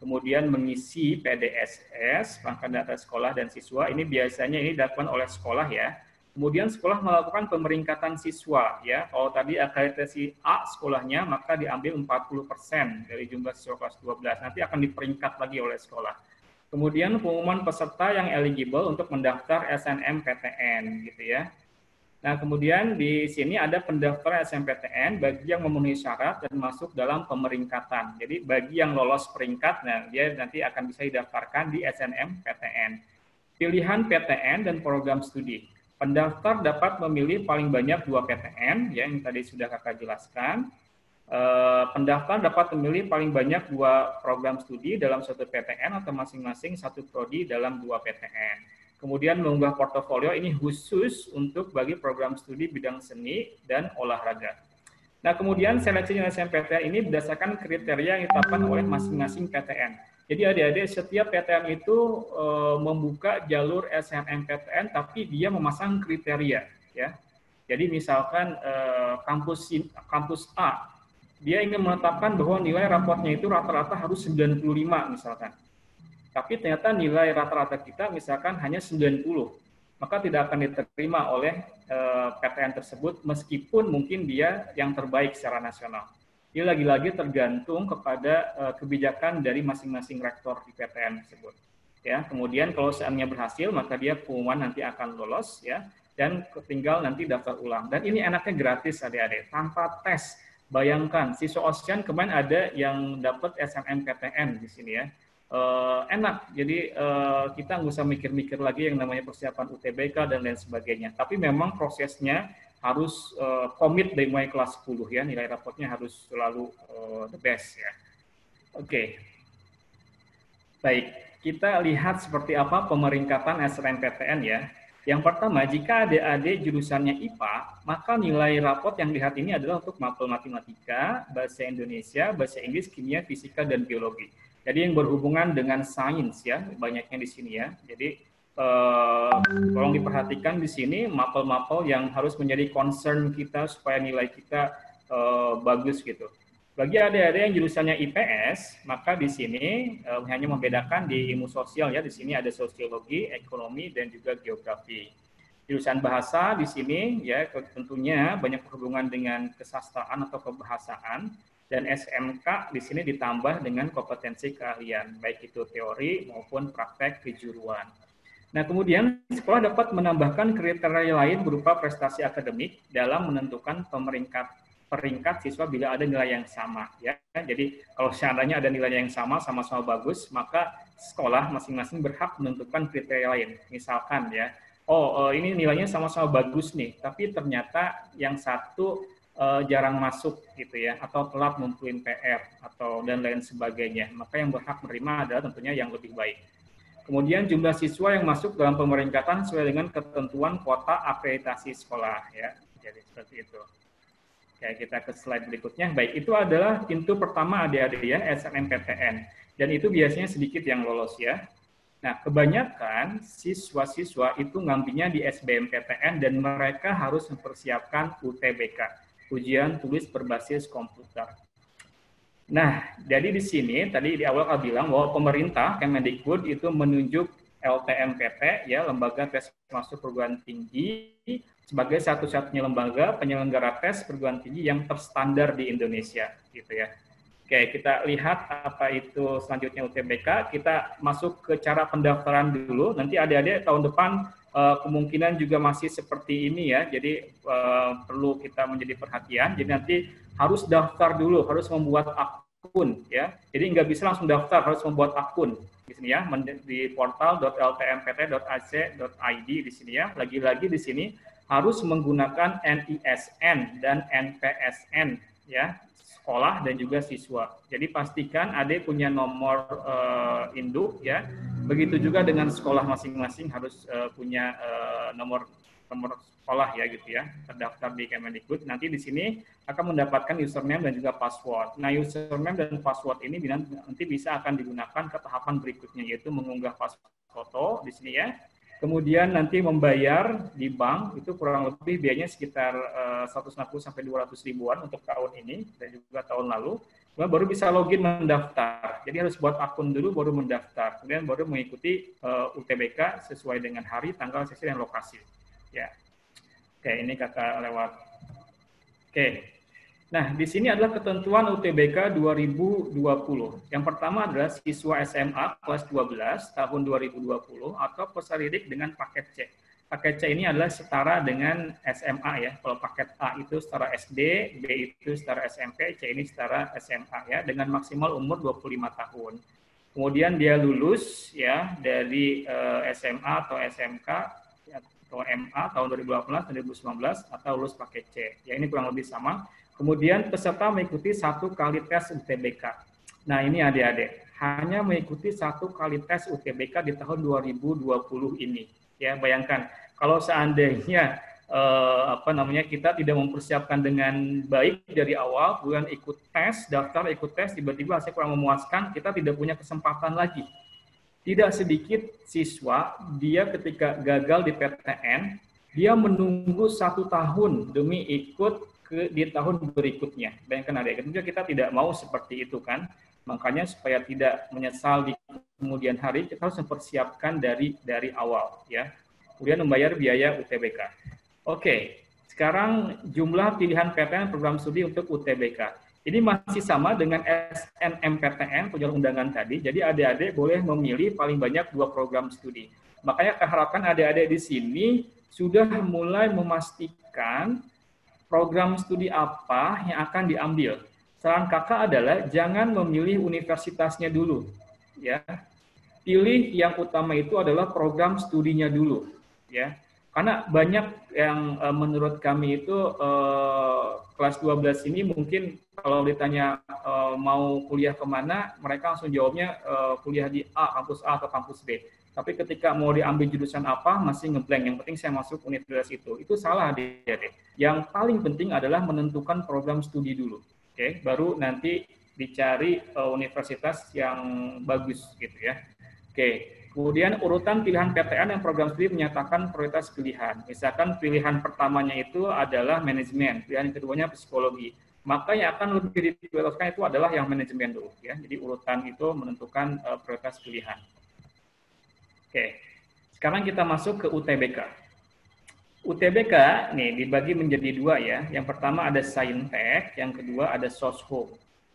Kemudian mengisi PDSS, pangkat data sekolah dan siswa. Ini biasanya ini dilakukan oleh sekolah ya. Kemudian sekolah melakukan pemeringkatan siswa ya. Kalau tadi akreditasi A sekolahnya, maka diambil 40% dari jumlah siswa kelas 12. Nanti akan diperingkat lagi oleh sekolah. Kemudian pengumuman peserta yang eligible untuk mendaftar SNMPTN gitu ya. Nah, kemudian di sini ada pendaftar SNMPTN bagi yang memenuhi syarat dan masuk dalam pemeringkatan. Jadi bagi yang lolos peringkat, nah dia nanti akan bisa didaftarkan di SNMPTN. Pilihan PTN dan program studi. Pendaftar dapat memilih paling banyak 2 PTN ya, yang tadi sudah kakak jelaskan. Pendaftar dapat memilih paling banyak 2 program studi dalam 1 PTN atau masing-masing 1 prodi dalam 2 PTN. Kemudian mengunggah portofolio ini khusus untuk bagi program studi bidang seni dan olahraga. Nah, kemudian seleksi SNMPTN ini berdasarkan kriteria yang ditetapkan oleh masing-masing PTN. Jadi adik-adik setiap PTN itu membuka jalur SNMPTN tapi dia memasang kriteria ya. Jadi misalkan kampus A dia ingin menetapkan bahwa nilai raportnya itu rata-rata harus 95 misalkan. Tapi ternyata nilai rata-rata kita misalkan hanya 90. maka tidak akan diterima oleh PTN tersebut meskipun mungkin dia yang terbaik secara nasional. Ini lagi-lagi tergantung kepada kebijakan dari masing-masing rektor di PTN tersebut. Ya, kemudian kalau seandainya berhasil, maka dia pengumuman nanti akan lolos, ya, dan tinggal nanti daftar ulang. Dan ini enaknya gratis, adik-adik, tanpa tes. Bayangkan, siswa OSIAN kemarin ada yang dapat SNMPTN di sini, ya. Enak, jadi kita nggak usah mikir-mikir lagi yang namanya persiapan UTBK dan lain sebagainya. Tapi memang prosesnya harus komit dari mulai kelas 10, ya, nilai rapotnya harus selalu the best, ya. Oke. Baik. Kita lihat seperti apa pemeringkatan SNMPTN, ya. Yang pertama, jika adik-adik jurusannya IPA, maka nilai rapot yang dilihat ini adalah untuk mapel matematika, bahasa Indonesia, bahasa Inggris, kimia, fisika, dan biologi. Jadi yang berhubungan dengan sains, ya, banyaknya di sini, ya. Jadi tolong diperhatikan di sini mapel-mapel yang harus menjadi concern kita supaya nilai kita bagus gitu. Bagi adik-adik yang jurusannya IPS, maka di sini hanya membedakan di ilmu sosial, ya. Di sini ada sosiologi, ekonomi, dan juga geografi. Jurusan bahasa di sini, ya, tentunya banyak berhubungan dengan kesastraan atau kebahasaan, dan SMK di sini ditambah dengan kompetensi keahlian, baik itu teori maupun praktek kejuruan. Nah, kemudian sekolah dapat menambahkan kriteria lain berupa prestasi akademik dalam menentukan peringkat siswa bila ada nilai yang sama, ya. Jadi kalau seandainya ada nilai yang sama-sama bagus, maka sekolah masing-masing berhak menentukan kriteria lain. Misalkan, ya, ini nilainya sama-sama bagus nih, tapi ternyata yang satu jarang masuk gitu, ya, atau telat ngumpulin PR atau dan lain sebagainya. Maka yang berhak menerima adalah tentunya yang lebih baik. Kemudian jumlah siswa yang masuk dalam pemeringkatan sesuai dengan ketentuan kuota akreditasi sekolah, ya. Jadi seperti itu. Oke, kita ke slide berikutnya. Baik, itu adalah pintu pertama adik-adik, ya, SNMPTN. Dan itu biasanya sedikit yang lolos, ya. Nah, kebanyakan siswa-siswa itu ngambilnya di SBMPTN dan mereka harus mempersiapkan UTBK, ujian tulis berbasis komputer. Nah, jadi di sini tadi di awal aku bilang bahwa pemerintah Kemendikbud itu menunjuk LTMPT, ya, lembaga tes masuk perguruan tinggi, sebagai satu-satunya lembaga penyelenggara tes perguruan tinggi yang terstandar di Indonesia, gitu, ya. Oke, kita lihat apa itu selanjutnya UTBK. Kita masuk ke cara pendaftaran dulu. Nanti adik-adik tahun depan kemungkinan juga masih seperti ini, ya. Jadi perlu kita menjadi perhatian. Jadi nanti harus daftar dulu, harus membuat akun, ya. Jadi nggak bisa langsung daftar, harus membuat akun di sini, ya, di portal.ltmpt.ac.id di sini, ya. Lagi-lagi di sini harus menggunakan NISN dan NPSN, ya, sekolah dan juga siswa. Jadi pastikan adik punya nomor induk, ya. Begitu juga dengan sekolah masing-masing harus punya nomor sekolah, ya, gitu, ya, terdaftar di Kemendikbud. Nanti di sini akan mendapatkan username dan juga password. Nah, username dan password ini nanti bisa akan digunakan ke tahapan berikutnya, yaitu mengunggah password foto di sini, ya. Kemudian nanti membayar di bank itu kurang lebih biayanya sekitar 150 sampai 200 ribuan untuk tahun ini dan juga tahun lalu. Kemudian baru bisa login mendaftar. Jadi harus buat akun dulu baru mendaftar. Kemudian baru mengikuti UTBK sesuai dengan hari, tanggal, sesi, dan lokasi. Ya. Oke, ini kakak lewat. Oke. Nah, di sini adalah ketentuan UTBK 2020. Yang pertama adalah siswa SMA kelas 12 tahun 2020 atau peserta didik dengan paket C. Paket C ini adalah setara dengan SMA, ya. Kalau paket A itu setara SD, B itu setara SMP, C ini setara SMA, ya, dengan maksimal umur 25 tahun. Kemudian dia lulus, ya, dari SMA atau SMK atau MA tahun 2018 dan 2019 atau lulus paket C. Ya, ini kurang lebih sama. Kemudian peserta mengikuti 1 kali tes UTBK. Nah, ini adik-adik, hanya mengikuti 1 kali tes UTBK di tahun 2020 ini. Ya, bayangkan kalau seandainya kita tidak mempersiapkan dengan baik dari awal, kemudian ikut tes, daftar ikut tes, tiba-tiba hasilnya kurang memuaskan, kita tidak punya kesempatan lagi. Tidak sedikit siswa, dia ketika gagal di PTN, dia menunggu 1 tahun demi ikut di tahun berikutnya. Bayangkan adik, tentunya kita tidak mau seperti itu, kan. Makanya supaya tidak menyesal di kemudian hari, kita harus mempersiapkan dari awal, ya. kemudian membayar biaya UTBK. Oke, sekarang jumlah pilihan PTN program studi untuk UTBK. Ini masih sama dengan SNMPTN, penjualan undangan tadi, jadi adik-adik boleh memilih paling banyak 2 program studi. Makanya keharapkan adik-adik di sini sudah mulai memastikan program studi apa yang akan diambil. Saran kakak adalah jangan memilih universitasnya dulu, ya. Pilih yang utama itu adalah program studinya dulu, ya. Karena banyak yang menurut kami itu kelas 12 ini mungkin kalau ditanya mau kuliah kemana, mereka langsung jawabnya kuliah di kampus A atau kampus B. Tapi ketika mau diambil jurusan apa, masih ngeblank. Yang penting saya masuk universitas itu. Itu salah, adik-adik. Yang paling penting adalah menentukan program studi dulu. Oke, baru nanti dicari universitas yang bagus, gitu ya. Oke, kemudian urutan pilihan PTN yang program studi menyatakan prioritas pilihan. Misalkan pilihan pertamanya itu adalah manajemen, pilihan keduanya psikologi. Maka yang akan lebih diprioritaskan itu adalah yang manajemen dulu, ya. Jadi urutan itu menentukan prioritas pilihan. Oke, sekarang kita masuk ke UTBK. UTBK nih dibagi menjadi 2 ya. Yang pertama ada Saintek, yang kedua ada Soshum.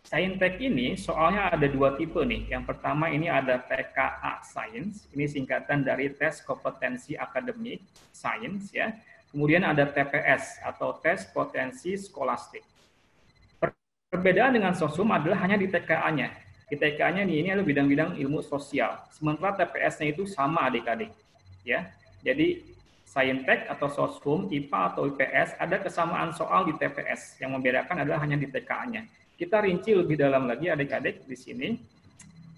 Saintek ini soalnya ada 2 tipe nih. Yang pertama ini ada TKA Sains, ini singkatan dari Tes Kompetensi Akademik Sains ya. Kemudian ada TPS atau Tes Potensi Skolastik. Perbedaan dengan Soshum adalah hanya di TKA-nya. Di TK-nya ini adalah bidang-bidang ilmu sosial. Sementara TPS-nya itu sama adik-adik. Ya. Jadi Saintek atau Soshum, IPA atau IPS ada kesamaan soal di TPS. Yang membedakan adalah hanya di TKA-nya. Kita rinci lebih dalam lagi adik-adik di sini.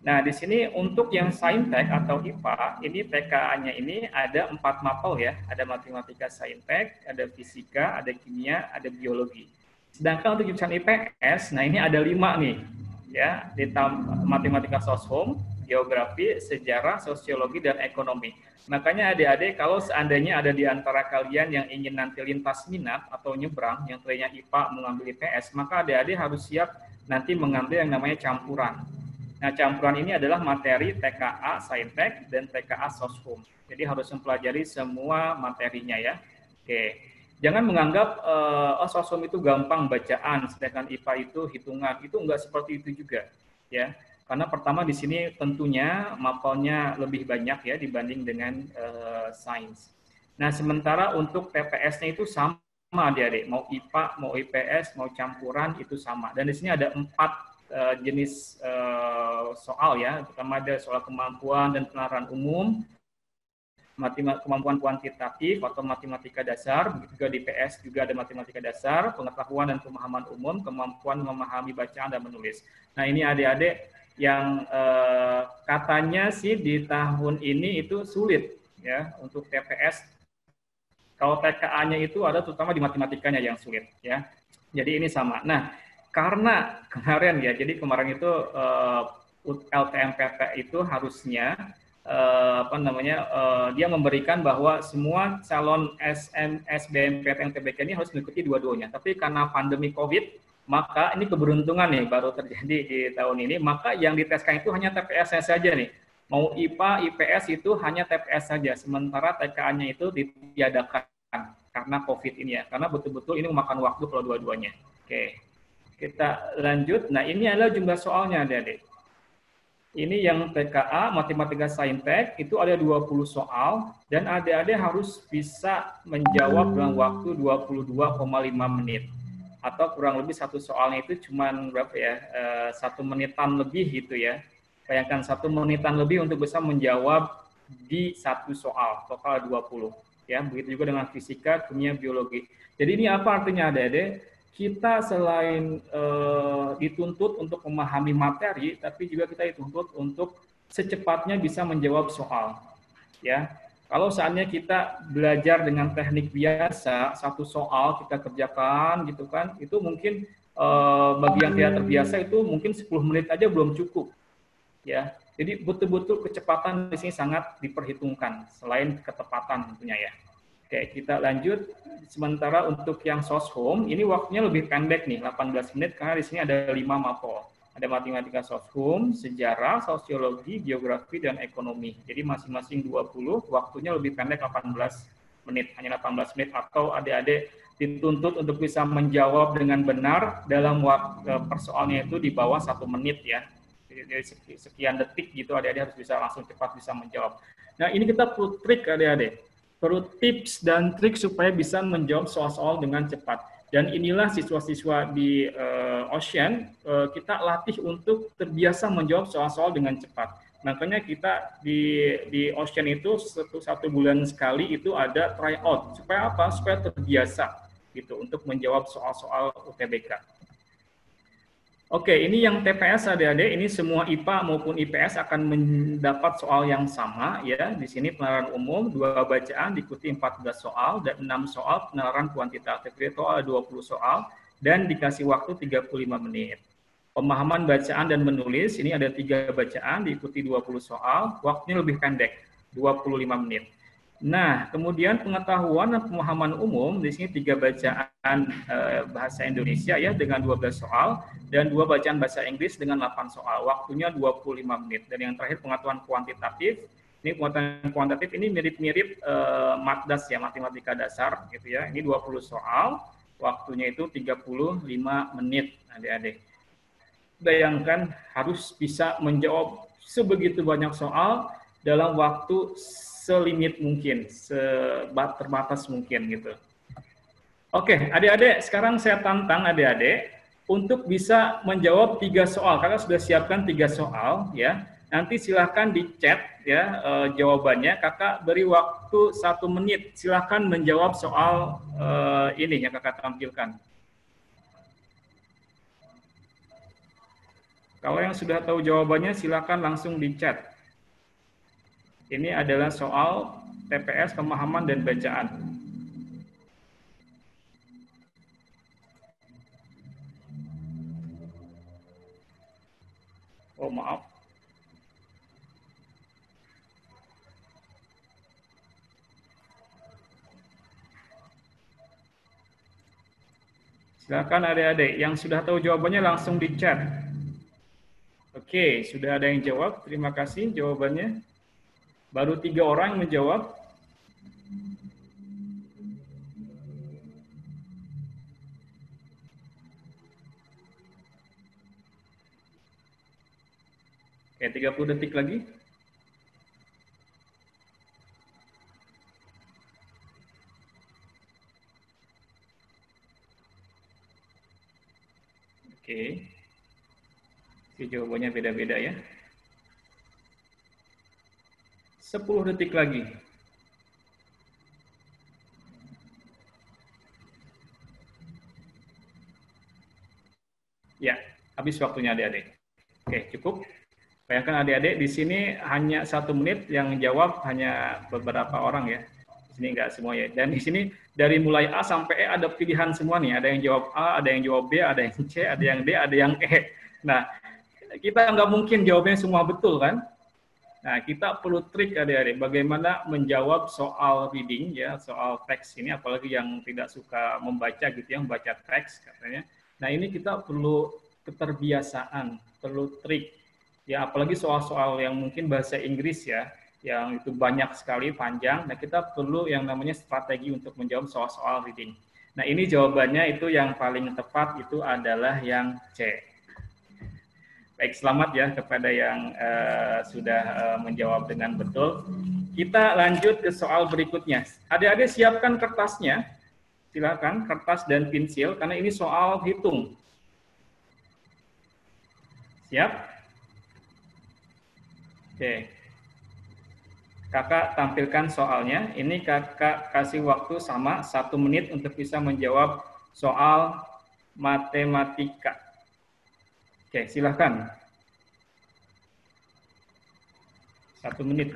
Nah, di sini untuk yang Saintek atau IPA, ini TKA-nya ini ada 4 mapel ya. Ada matematika Saintek, ada fisika, ada kimia, ada biologi. Sedangkan untuk jurusan IPS, nah ini ada 5 nih. Ya, di matematika Soshum, geografi, sejarah, sosiologi, dan ekonomi. Makanya adik-adik kalau seandainya ada di antara kalian yang ingin nanti lintas minat atau nyebrang, yang tadinya IPA mengambil IPS, maka adik-adik harus siap nanti mengambil yang namanya campuran. Nah, campuran ini adalah materi TKA Saintek dan TKA Soshum. Jadi harus mempelajari semua materinya ya. Oke. Jangan menganggap Soshum itu gampang bacaan, sedangkan IPA itu hitungan. Itu enggak seperti itu juga, ya. Karena pertama di sini tentunya mapelnya lebih banyak ya dibanding dengan sains. Nah, sementara untuk TPS-nya itu sama adik-adik, mau IPA, mau IPS, mau campuran itu sama. Dan di sini ada 4 jenis soal ya. Pertama ada soal kemampuan dan penalaran umum, kemampuan kuantitatif atau matematika dasar, begitu juga di PS juga ada matematika dasar, pengetahuan dan pemahaman umum, kemampuan memahami bacaan dan menulis. Nah, ini adik-adik yang katanya sih di tahun ini itu sulit ya untuk TPS. Kalau TKA-nya itu ada terutama di matematikanya yang sulit ya. Jadi ini sama. Nah, karena kemarin ya, jadi kemarin itu LTMPT itu harusnya dia memberikan bahwa semua calon SBMPTN UTBK ini harus mengikuti dua-duanya. Tapi karena pandemi COVID, maka ini keberuntungan nih baru terjadi di tahun ini. Maka yang diteskan itu hanya TPS-nya saja nih. Mau IPA, IPS itu hanya TPS saja. Sementara TKA-nya itu ditiadakan karena COVID ini ya. Karena betul-betul ini memakan waktu kalau dua-duanya. Oke, kita lanjut. Nah, ini adalah jumlah soalnya adik-adik. Ini yang TKA, Matematika Saintek, itu ada 20 soal, dan adik-adik harus bisa menjawab dalam waktu 22,5 menit. Atau kurang lebih satu soalnya itu cuma berapa ya, 1 menitan lebih gitu ya. Bayangkan 1 menitan lebih untuk bisa menjawab di satu soal, total 20. Ya, begitu juga dengan fisika, kimia, biologi. Jadi ini apa artinya adik-adik? Kita selain dituntut untuk memahami materi, tapi juga kita dituntut untuk secepatnya bisa menjawab soal. Ya, kalau seandainya kita belajar dengan teknik biasa, satu soal kita kerjakan, gitu kan, itu mungkin bagi yang tidak terbiasa itu mungkin 10 menit aja belum cukup. Ya, jadi betul-betul kecepatan di sini sangat diperhitungkan, selain ketepatan tentunya ya. Oke, kita lanjut. Sementara untuk yang Soshum, ini waktunya lebih pendek nih, 18 menit, karena di sini ada 5 mapel. Ada matematika soshum, sejarah, sosiologi, geografi, dan ekonomi. Jadi masing-masing 20, waktunya lebih pendek 18 menit, hanya 18 menit, atau adik-adik dituntut untuk bisa menjawab dengan benar dalam waktu persoalnya itu di bawah 1 menit ya. Jadi sekian detik gitu adik-adik harus bisa langsung cepat bisa menjawab. Nah ini kita perlu trik adik-adik, perlu tips dan trik supaya bisa menjawab soal-soal dengan cepat. Dan inilah siswa-siswa di Ocean, kita latih untuk terbiasa menjawab soal-soal dengan cepat. Makanya kita di Ocean itu satu bulan sekali itu ada tryout. Supaya apa? Supaya terbiasa gitu untuk menjawab soal-soal UTBK. Oke, ini yang TPS adik-adik, ini semua IPA maupun IPS akan mendapat soal yang sama ya. Di sini penalaran umum 2 bacaan diikuti 14 soal dan 6 soal penalaran kuantitatif. Itu ada 20 soal dan dikasih waktu 35 menit. Pemahaman bacaan dan menulis ini ada 3 bacaan diikuti 20 soal, waktunya lebih pendek, 25 menit. Nah, kemudian pengetahuan dan pemahaman umum di sini 3 bacaan bahasa Indonesia ya dengan 12 soal dan 2 bacaan bahasa Inggris dengan 8 soal. Waktunya 25 menit. Dan yang terakhir pengetahuan kuantitatif. Ini pengetahuan kuantitatif ini mirip-mirip matdas ya, matematika dasar gitu ya. Ini 20 soal, waktunya itu 35 menit adik-adik. Bayangkan harus bisa menjawab sebegitu banyak soal dalam waktu selimit mungkin, terbatas mungkin gitu. Oke, adik-adik, sekarang saya tantang adik-adik untuk bisa menjawab 3 soal. Kakak sudah siapkan 3 soal ya. Nanti silahkan di chat ya jawabannya. Kakak beri waktu 1 menit. Silahkan menjawab soal ini yang kakak tampilkan. Kalau yang sudah tahu jawabannya silahkan langsung di chat. Ini adalah soal TPS, pemahaman, dan bacaan. Oh, maaf. Silakan adik-adik, yang sudah tahu jawabannya langsung di chat. Oke, sudah ada yang jawab. Terima kasih jawabannya. Baru 3 orang yang menjawab. Oke, 30 detik lagi. Oke. Jawabannya beda-beda ya. 10 detik lagi. Ya, habis waktunya adik-adik. Oke, cukup. Bayangkan adik-adik di sini hanya 1 menit, yang jawab hanya beberapa orang ya. Di sini enggak semua ya. Dan di sini dari mulai A sampai E ada pilihan semua nih. Ada yang jawab A, ada yang jawab B, ada yang C, ada yang D, ada yang E. Nah, kita nggak mungkin jawabnya semua betul kan? Nah, kita perlu trik adik-adik bagaimana menjawab soal reading ya, soal teks ini, apalagi yang tidak suka membaca gitu ya, membaca teks katanya. Nah, ini kita perlu keterbiasaan, perlu trik ya, apalagi soal-soal yang mungkin bahasa Inggris ya, yang itu banyak sekali panjang. Nah, kita perlu yang namanya strategi untuk menjawab soal-soal reading. Nah, ini jawabannya itu yang paling tepat itu adalah yang C. Baik, selamat ya kepada yang sudah menjawab dengan betul. Kita lanjut ke soal berikutnya. Adik-adik siapkan kertasnya. Silakan kertas dan pensil karena ini soal hitung. Siap? Oke. Kakak tampilkan soalnya. Ini kakak kasih waktu sama 1 menit untuk bisa menjawab soal matematika. Oke, silakan. 1 menit.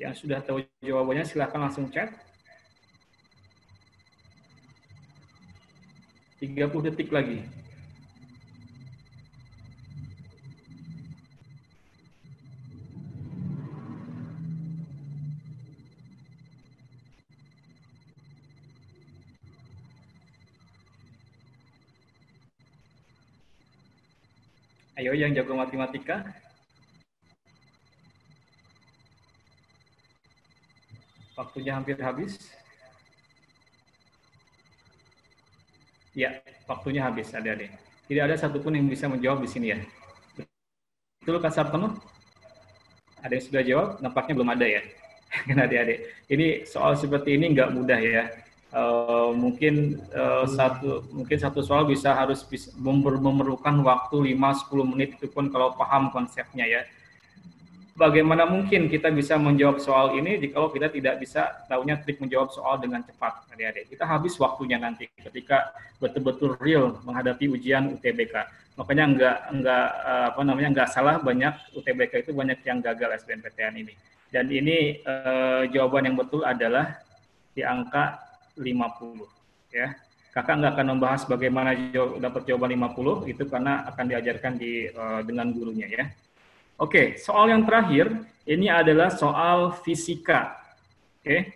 Yang sudah tahu jawabannya silahkan langsung chat. 30 detik lagi. Ayo yang jago matematika. Waktunya hampir habis. Ya, waktunya habis, adik-adik. Tidak ada satupun yang bisa menjawab di sini ya. Betul, Kak Sartono? Ada yang sudah jawab? Nampaknya belum ada ya. Kan adik-adik. Ini soal seperti ini nggak mudah ya. Mungkin satu soal harus memerlukan waktu 5-10 menit, itu pun kalau paham konsepnya ya. Bagaimana mungkin kita bisa menjawab soal ini kalau kita tidak bisa tahunya trik menjawab soal dengan cepat, adik-adik. Kita habis waktunya nanti ketika betul-betul real menghadapi ujian UTBK. Makanya nggak salah, banyak UTBK itu banyak yang gagal SBMPTN ini. Dan ini jawaban yang betul adalah di angka 50 ya. Kakak nggak akan membahas bagaimana dapat jawaban 50 itu karena akan diajarkan dengan gurunya ya. Oke, soal yang terakhir ini adalah soal fisika. Oke.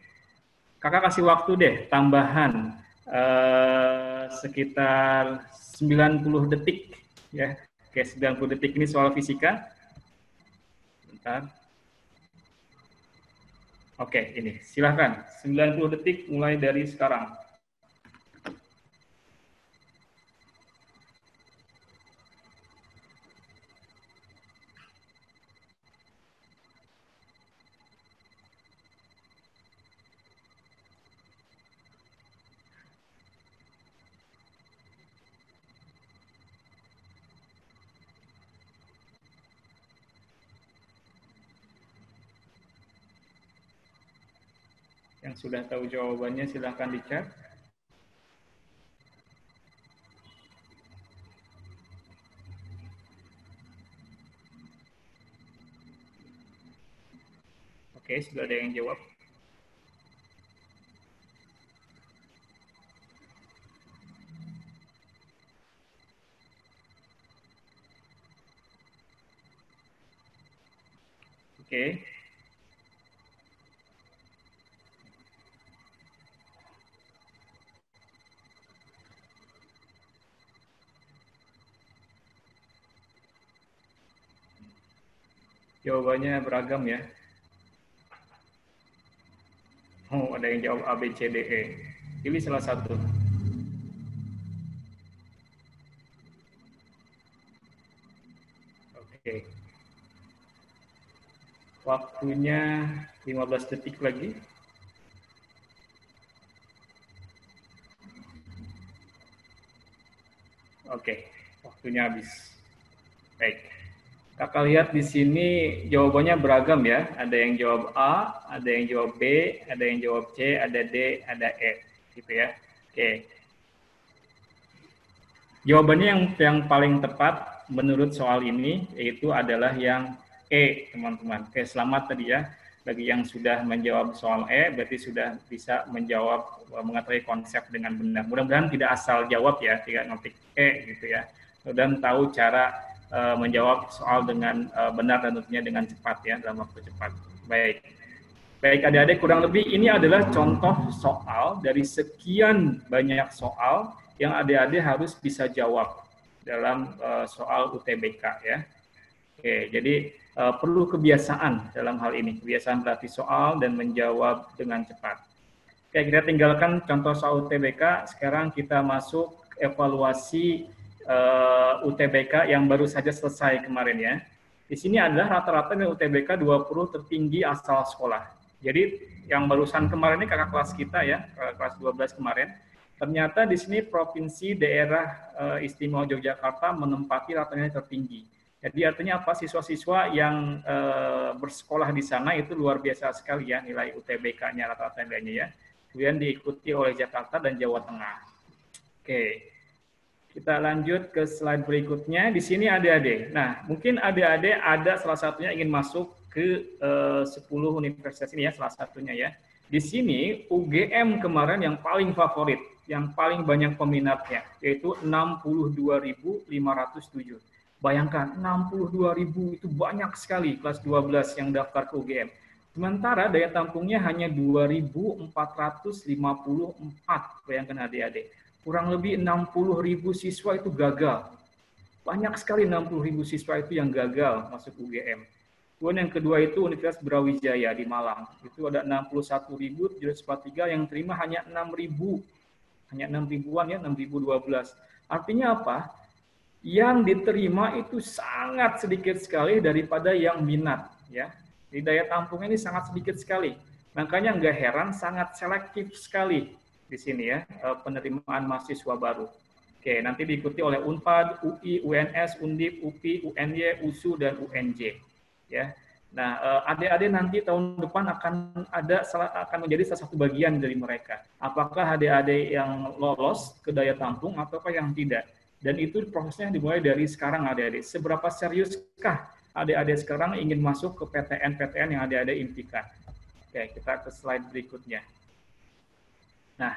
Kakak kasih waktu deh tambahan sekitar 90 detik ya. Oke, 90 detik ini soal fisika. Bentar. Oke, ini silahkan 90 detik mulai dari sekarang. Yang sudah tahu jawabannya silahkan di-chat. Oke, sudah ada yang jawab. Oke. Jawabannya beragam ya. Oh, ada yang jawab A, B, C, D, E. Pilih salah satu. Oke. Waktunya 15 detik lagi. Oke, waktunya habis. Baik. Kakak lihat di sini jawabannya beragam ya. Ada yang jawab A, ada yang jawab B, ada yang jawab C, ada D, ada E, gitu ya. Oke. Jawabannya yang paling tepat menurut soal ini yaitu adalah yang E, teman-teman. Oke, selamat tadi ya. Bagi yang sudah menjawab soal E, berarti sudah bisa menjawab, mengetahui konsep dengan benar. Mudah-mudahan tidak asal jawab ya, tidak ngetik E gitu ya. Dan tahu cara menjawab soal dengan benar dan tentunya dengan cepat ya, dalam waktu cepat. Baik adik-adik, kurang lebih ini adalah contoh soal dari sekian banyak soal yang adik-adik harus bisa jawab dalam soal UTBK ya. Oke, jadi perlu kebiasaan dalam hal ini, kebiasaan berarti soal dan menjawab dengan cepat. Oke, kita tinggalkan contoh soal UTBK, sekarang kita masuk evaluasi UTBK yang baru saja selesai kemarin ya. Di sini adalah rata-rata nilai UTBK 20 tertinggi asal sekolah. Jadi yang barusan kemarin ini kakak kelas kita ya, kelas 12 kemarin, ternyata di sini provinsi daerah istimewa Yogyakarta menempati rata-rata tertinggi. Jadi artinya apa? Siswa-siswa yang bersekolah di sana itu luar biasa sekali ya nilai UTBK-nya, rata-rata nilainya ya. Kemudian diikuti oleh Jakarta dan Jawa Tengah. Oke. Kita lanjut ke slide berikutnya. Di sini adik-adik. Nah, mungkin adik-adik ada salah satunya ingin masuk ke 10 universitas ini ya, salah satunya ya. Di sini UGM kemarin yang paling favorit. yang paling banyak peminatnya, yaitu 62.507. Bayangkan, 62.000 itu banyak sekali kelas 12 yang daftar ke UGM. Sementara daya tampungnya hanya 2.454, bayangkan adik-adik. Kurang lebih 60.000 siswa itu gagal. Banyak sekali 60.000 siswa itu yang gagal masuk UGM. Kemudian yang kedua itu Universitas Brawijaya di Malang. Itu ada 61.743 yang terima hanya 6.000. Hanya 6.000-an ya, 6.012. Artinya apa? Yang diterima itu sangat sedikit sekali daripada yang minat. Ya. Jadi daya tampungnya ini sangat sedikit sekali. Makanya nggak heran sangat selektif sekali di sini ya penerimaan mahasiswa baru. Oke, nanti diikuti oleh UNPAD, UI, UNS, UNDIP, UPI, UNY, USU, dan UNJ. Ya, nah adik-adik nanti tahun depan akan menjadi salah satu bagian dari mereka. Apakah adik-adik yang lolos ke daya tampung ataukah yang tidak? Dan itu prosesnya dimulai dari sekarang adik-adik. Seberapa seriuskah adik-adik sekarang ingin masuk ke PTN-PTN yang adik-adik impikan? Oke, kita ke slide berikutnya. Nah,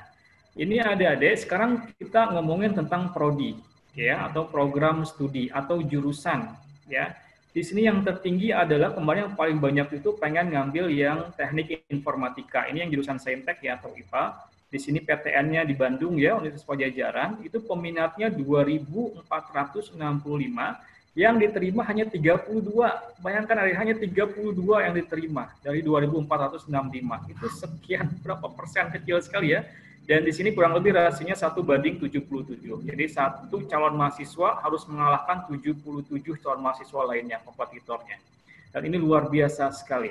ini adik-adik sekarang kita ngomongin tentang prodi, ya, atau program studi atau jurusan, ya. Di sini yang tertinggi adalah kemarin yang paling banyak itu pengen ngambil yang teknik informatika. Ini yang jurusan Saintek ya atau IPA. Di sini PTN-nya di Bandung ya, Universitas Pajajaran, itu peminatnya 2.465, yang diterima hanya 32. Bayangkan hanya 32 yang diterima dari 2.465. Itu sekian berapa persen, kecil sekali ya. Dan di sini kurang lebih rasionya 1:77. Jadi satu calon mahasiswa harus mengalahkan 77 calon mahasiswa lainnya, kompetitornya. Dan ini luar biasa sekali.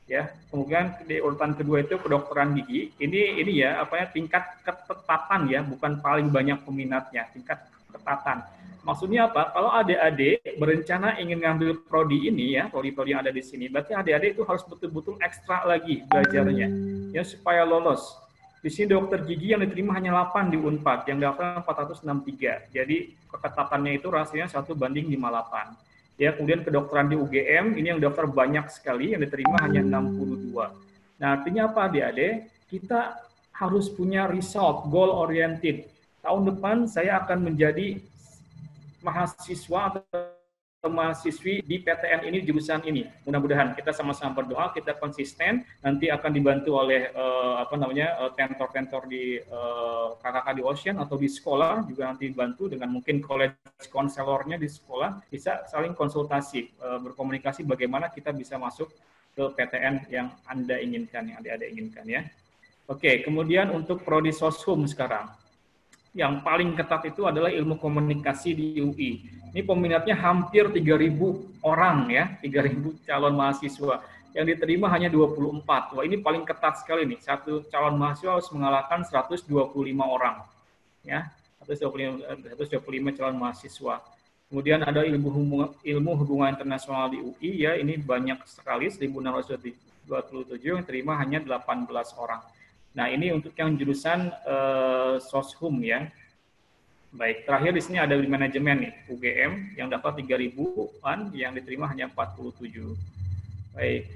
Ya, kemudian di urutan kedua itu kedokteran gigi. Ini ya tingkat ketatan ya, bukan paling banyak peminatnya, tingkat ketatan. Maksudnya apa? Kalau adik-adik berencana ingin ngambil prodi ini ya, prodi-prodi yang ada di sini, berarti adik-adik itu harus betul-betul ekstra lagi belajarnya ya supaya lolos. Di sini dokter gigi yang diterima hanya 8 di UNPAD, yang daftar 463. Jadi keketatannya itu rasionya 1:58. Ya, kemudian kedokteran di UGM, ini yang daftar banyak sekali, yang diterima hanya 62. Nah, artinya apa adik-adik? Kita harus punya result, goal oriented. Tahun depan saya akan menjadi mahasiswa atau mahasiswi di PTN ini, jurusan ini. Mudah-mudahan kita sama-sama berdoa, kita konsisten, nanti akan dibantu oleh tentor-tentor di kakak di Ocean atau di sekolah, juga nanti dibantu dengan mungkin college counselornya di sekolah, bisa saling konsultasi, berkomunikasi bagaimana kita bisa masuk ke PTN yang Anda inginkan, yang adik-adik inginkan ya. Oke, kemudian untuk prodi Soshum sekarang. Yang paling ketat itu adalah ilmu komunikasi di UI. Ini peminatnya hampir 3.000 orang ya, 3.000 calon mahasiswa. Yang diterima hanya 24. Wah, ini paling ketat sekali nih. Satu calon mahasiswa harus mengalahkan 125 orang. Ya, 125 calon mahasiswa. Kemudian ada ilmu hubungan internasional di UI ya, ini banyak sekali 1.627 yang terima hanya 18 orang. Nah, ini untuk yang jurusan Soshum ya. Baik, terakhir di sini ada di manajemen nih, UGM yang dapat 3.000-an, yang diterima hanya 47. Baik.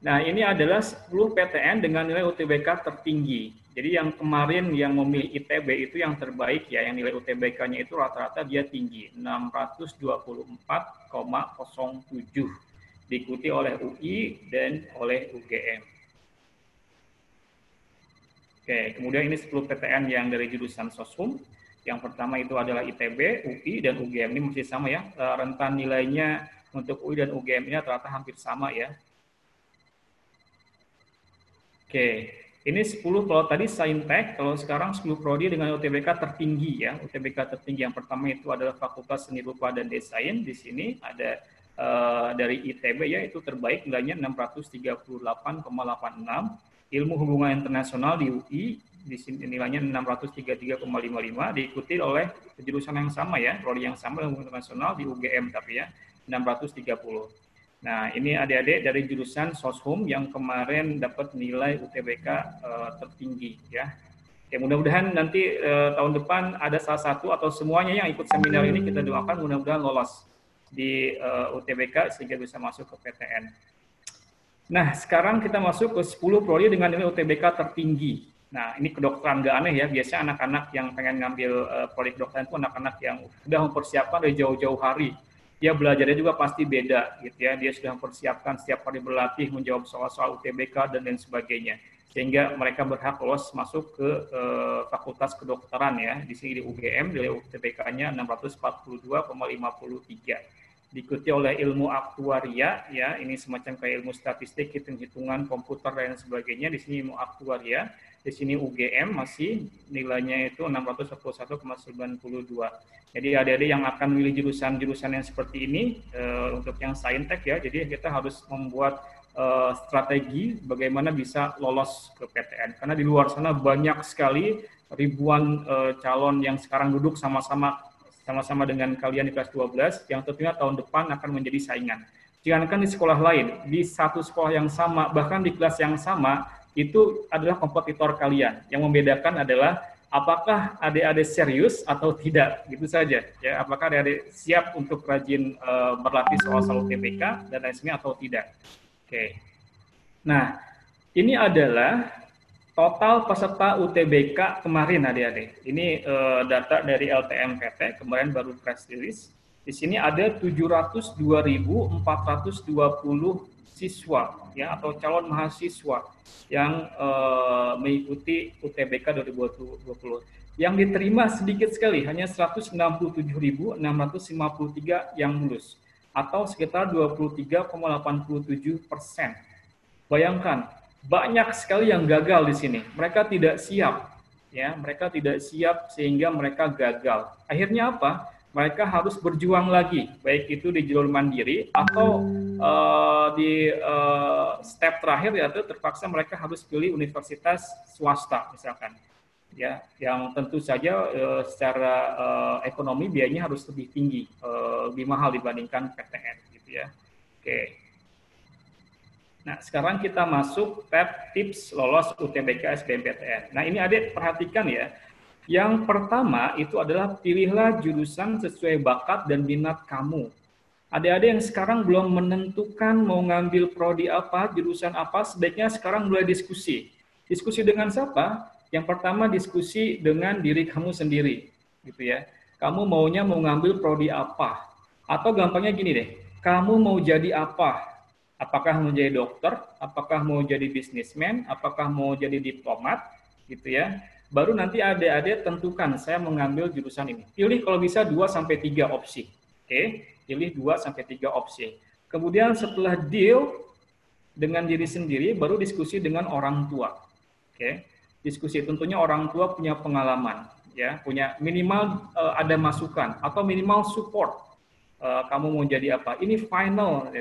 Nah, ini adalah 10 PTN dengan nilai UTBK tertinggi. Jadi yang kemarin yang memilih ITB itu yang terbaik ya, yang nilai UTBK-nya itu rata-rata dia tinggi, 624,07. Diikuti oleh UI dan oleh UGM. Oke, kemudian ini 10 PTN yang dari jurusan Soshum. Yang pertama itu adalah ITB, UI, dan UGM. Ini masih sama ya, rentan nilainya untuk UI dan UGM ini rata-rata hampir sama ya. Oke, ini 10, kalau tadi Saintek, kalau sekarang 10 prodi dengan UTBK tertinggi ya. UTBK tertinggi yang pertama itu adalah Fakultas Seni Rupa dan Desain. Di sini ada dari ITB ya, itu terbaik nilainya 638,86. Ilmu hubungan internasional di UI, di sini nilainya 633,55, diikuti oleh jurusan yang sama ya, prodi yang sama ilmu internasional di UGM tapi ya, 630. Nah, ini adik-adik dari jurusan Soshum yang kemarin dapat nilai UTBK tertinggi ya. Oke, mudah-mudahan nanti tahun depan ada salah satu atau semuanya yang ikut seminar ini, kita doakan mudah-mudahan lolos di UTBK sehingga bisa masuk ke PTN. Nah, sekarang kita masuk ke 10 prodi dengan nilai UTBK tertinggi. Nah, ini kedokteran nggak aneh ya, biasanya anak-anak yang pengen ngambil prodi kedokteran itu anak-anak yang sudah mempersiapkan dari jauh-jauh hari. Dia belajarnya juga pasti beda, gitu ya. Dia sudah mempersiapkan setiap hari berlatih, menjawab soal-soal UTBK dan lain sebagainya. Sehingga mereka berhak lolos masuk ke fakultas kedokteran ya. Di sini di UGM, nilai UTBK-nya 642,53. Diikuti oleh ilmu aktuaria ya, ini semacam kayak ilmu statistik, hitung-hitungan komputer dan sebagainya. Di sini ilmu aktuaria, di sini UGM masih nilainya itu 641,92. Jadi adik-adik yang akan memilih jurusan-jurusan yang seperti ini untuk yang saintek ya, jadi kita harus membuat strategi bagaimana bisa lolos ke PTN. Karena di luar sana banyak sekali ribuan calon yang sekarang duduk sama-sama dengan kalian di kelas 12, yang tentunya tahun depan akan menjadi saingan. Jangankan di sekolah lain, di satu sekolah yang sama, bahkan di kelas yang sama, itu adalah kompetitor kalian. Yang membedakan adalah apakah adik-adik serius atau tidak, gitu saja. Ya, apakah adik-adik siap untuk rajin berlatih soal UTBK dan lain sebagainya atau tidak. Oke. Nah, ini adalah total peserta UTBK kemarin adik-adik. Ini data dari LTMPT, kemarin baru press release. Di sini ada 702.420 siswa ya, atau calon mahasiswa yang mengikuti UTBK 2020. Yang diterima sedikit sekali, hanya 167.653 yang lulus, atau sekitar 23,87%. Bayangkan, banyak sekali yang gagal di sini. Mereka tidak siap, ya. Mereka tidak siap sehingga mereka gagal. Akhirnya apa? Mereka harus berjuang lagi, baik itu di jalur mandiri atau di step terakhir yaitu terpaksa mereka harus pilih universitas swasta misalkan. Ya, yang tentu saja secara ekonomi biayanya harus lebih tinggi, lebih mahal dibandingkan PTN, gitu ya. Oke. Nah, sekarang kita masuk tab tips lolos UTBK SBMPTN. Nah, ini adik perhatikan ya. Yang pertama itu adalah pilihlah jurusan sesuai bakat dan minat kamu. Adik-adik yang sekarang belum menentukan mau ngambil prodi apa, jurusan apa, sebaiknya sekarang mulai diskusi. Diskusi dengan siapa? Yang pertama diskusi dengan diri kamu sendiri, gitu ya. Kamu maunya mau ngambil prodi apa? Atau gampangnya gini deh, kamu mau jadi apa? Apakah mau jadi dokter, apakah mau jadi bisnismen, apakah mau jadi diplomat, gitu ya. Baru nanti adik-adik tentukan, saya mengambil jurusan ini. Pilih kalau bisa 2-3 opsi. Oke, pilih 2-3 opsi. Kemudian setelah deal dengan diri sendiri, baru diskusi dengan orang tua. Oke, diskusi tentunya orang tua punya pengalaman, ya, punya minimal ada masukan atau minimal support. Kamu mau jadi apa? Ini final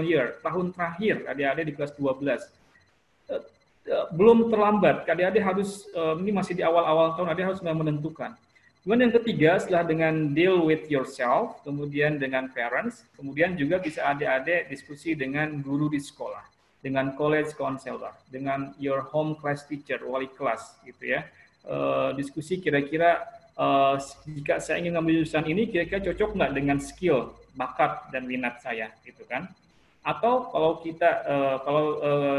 year, tahun terakhir adik-adik di kelas 12. Belum terlambat, adik-adik harus, ini masih di awal-awal tahun, adik harus menentukan. Kemudian yang ketiga, setelah dengan deal with yourself, kemudian dengan parents, kemudian juga bisa adik-adik diskusi dengan guru di sekolah, dengan college counselor, dengan your home class teacher, wali kelas, gitu ya. Diskusi kira-kira, jika saya ingin ngambil jurusan ini, kira-kira cocok nggak dengan skill, bakat, dan minat saya, gitu kan. Atau kalau kita,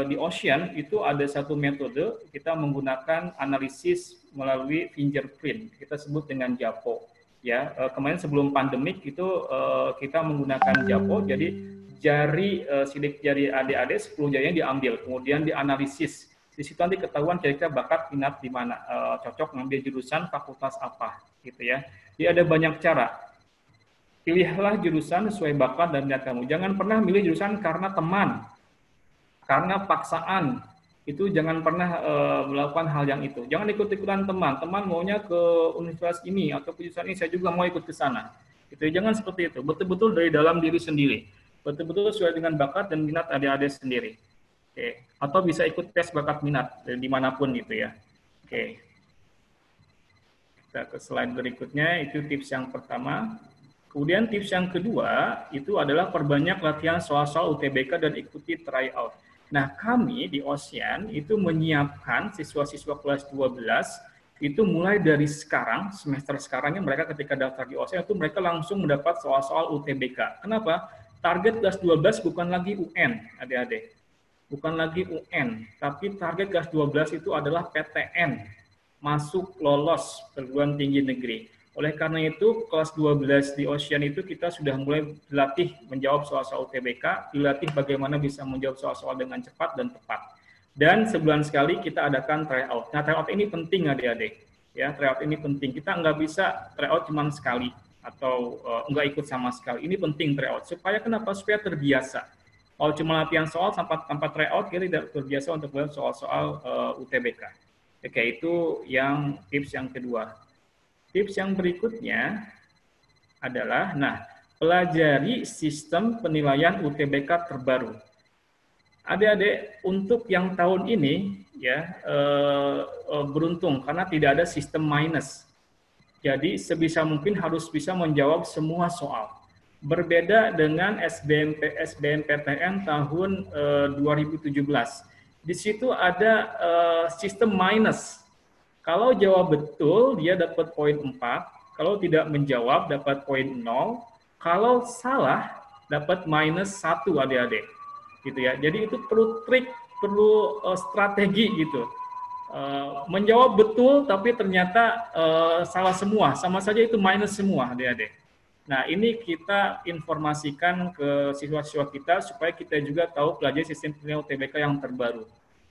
di Ocean, itu ada satu metode, kita menggunakan analisis melalui fingerprint, kita sebut dengan JAPO. Ya, kemarin sebelum pandemik itu kita menggunakan JAPO, jadi sidik jari adik-adik 10 jarinya diambil, kemudian dianalisis. Di situ nanti ketahuan kira-kira bakat minat di mana, cocok ngambil jurusan fakultas apa, gitu ya. Jadi ada banyak cara. Pilihlah jurusan sesuai bakat dan minat kamu. Jangan pernah milih jurusan karena teman, karena paksaan. Itu jangan pernah melakukan hal yang itu. Jangan ikut-ikutan teman. Teman maunya ke universitas ini atau ke jurusan ini, saya juga mau ikut ke sana. Gitu. Jangan seperti itu. Betul-betul dari dalam diri sendiri. Betul-betul sesuai dengan bakat dan minat adik-adik sendiri. Oke. Atau bisa ikut tes bakat minat dimanapun gitu ya. Oke. Kita ke slide berikutnya, itu tips yang pertama. Kemudian tips yang kedua itu adalah perbanyak latihan soal-soal UTBK dan ikuti tryout. Nah, kami di Ocean itu menyiapkan siswa-siswa kelas 12 itu mulai dari sekarang, semester sekarangnya mereka ketika daftar di Ocean itu mereka langsung mendapat soal-soal UTBK. Kenapa? Target kelas 12 bukan lagi UN, adik-adik. bukan lagi UN, tapi target kelas 12 itu adalah PTN, masuk lolos perguruan tinggi negeri. Oleh karena itu, kelas 12 di Ocean itu kita sudah mulai dilatih menjawab soal-soal UTBK, dilatih bagaimana bisa menjawab soal-soal dengan cepat dan tepat. Dan sebulan sekali kita adakan tryout. Nah, tryout ini penting adik-adik. Ya, tryout ini penting. Kita nggak bisa tryout cuma sekali atau nggak ikut sama sekali. Ini penting tryout. Supaya kenapa? Supaya terbiasa. Kalau cuma latihan soal tanpa tryout, kita tidak terbiasa untuk melihat soal-soal UTBK. Oke, itu yang tips yang kedua. Tips yang berikutnya adalah, pelajari sistem penilaian UTBK terbaru. Adik-adik, untuk yang tahun ini ya beruntung karena tidak ada sistem minus. Jadi sebisa mungkin harus bisa menjawab semua soal. Berbeda dengan SBMPTN tahun 2017. Di situ ada sistem minus. Kalau jawab betul, dia dapat poin 4. Kalau tidak menjawab, dapat poin 0. Kalau salah, dapat minus 1 adik-adik. Gitu ya. Jadi itu perlu trik, perlu strategi gitu. Menjawab betul, tapi ternyata salah semua. Sama saja itu minus semua adik-adik. Nah, ini kita informasikan ke siswa-siswa kita supaya kita juga tahu pelajari sistem penilaian UTBK yang terbaru.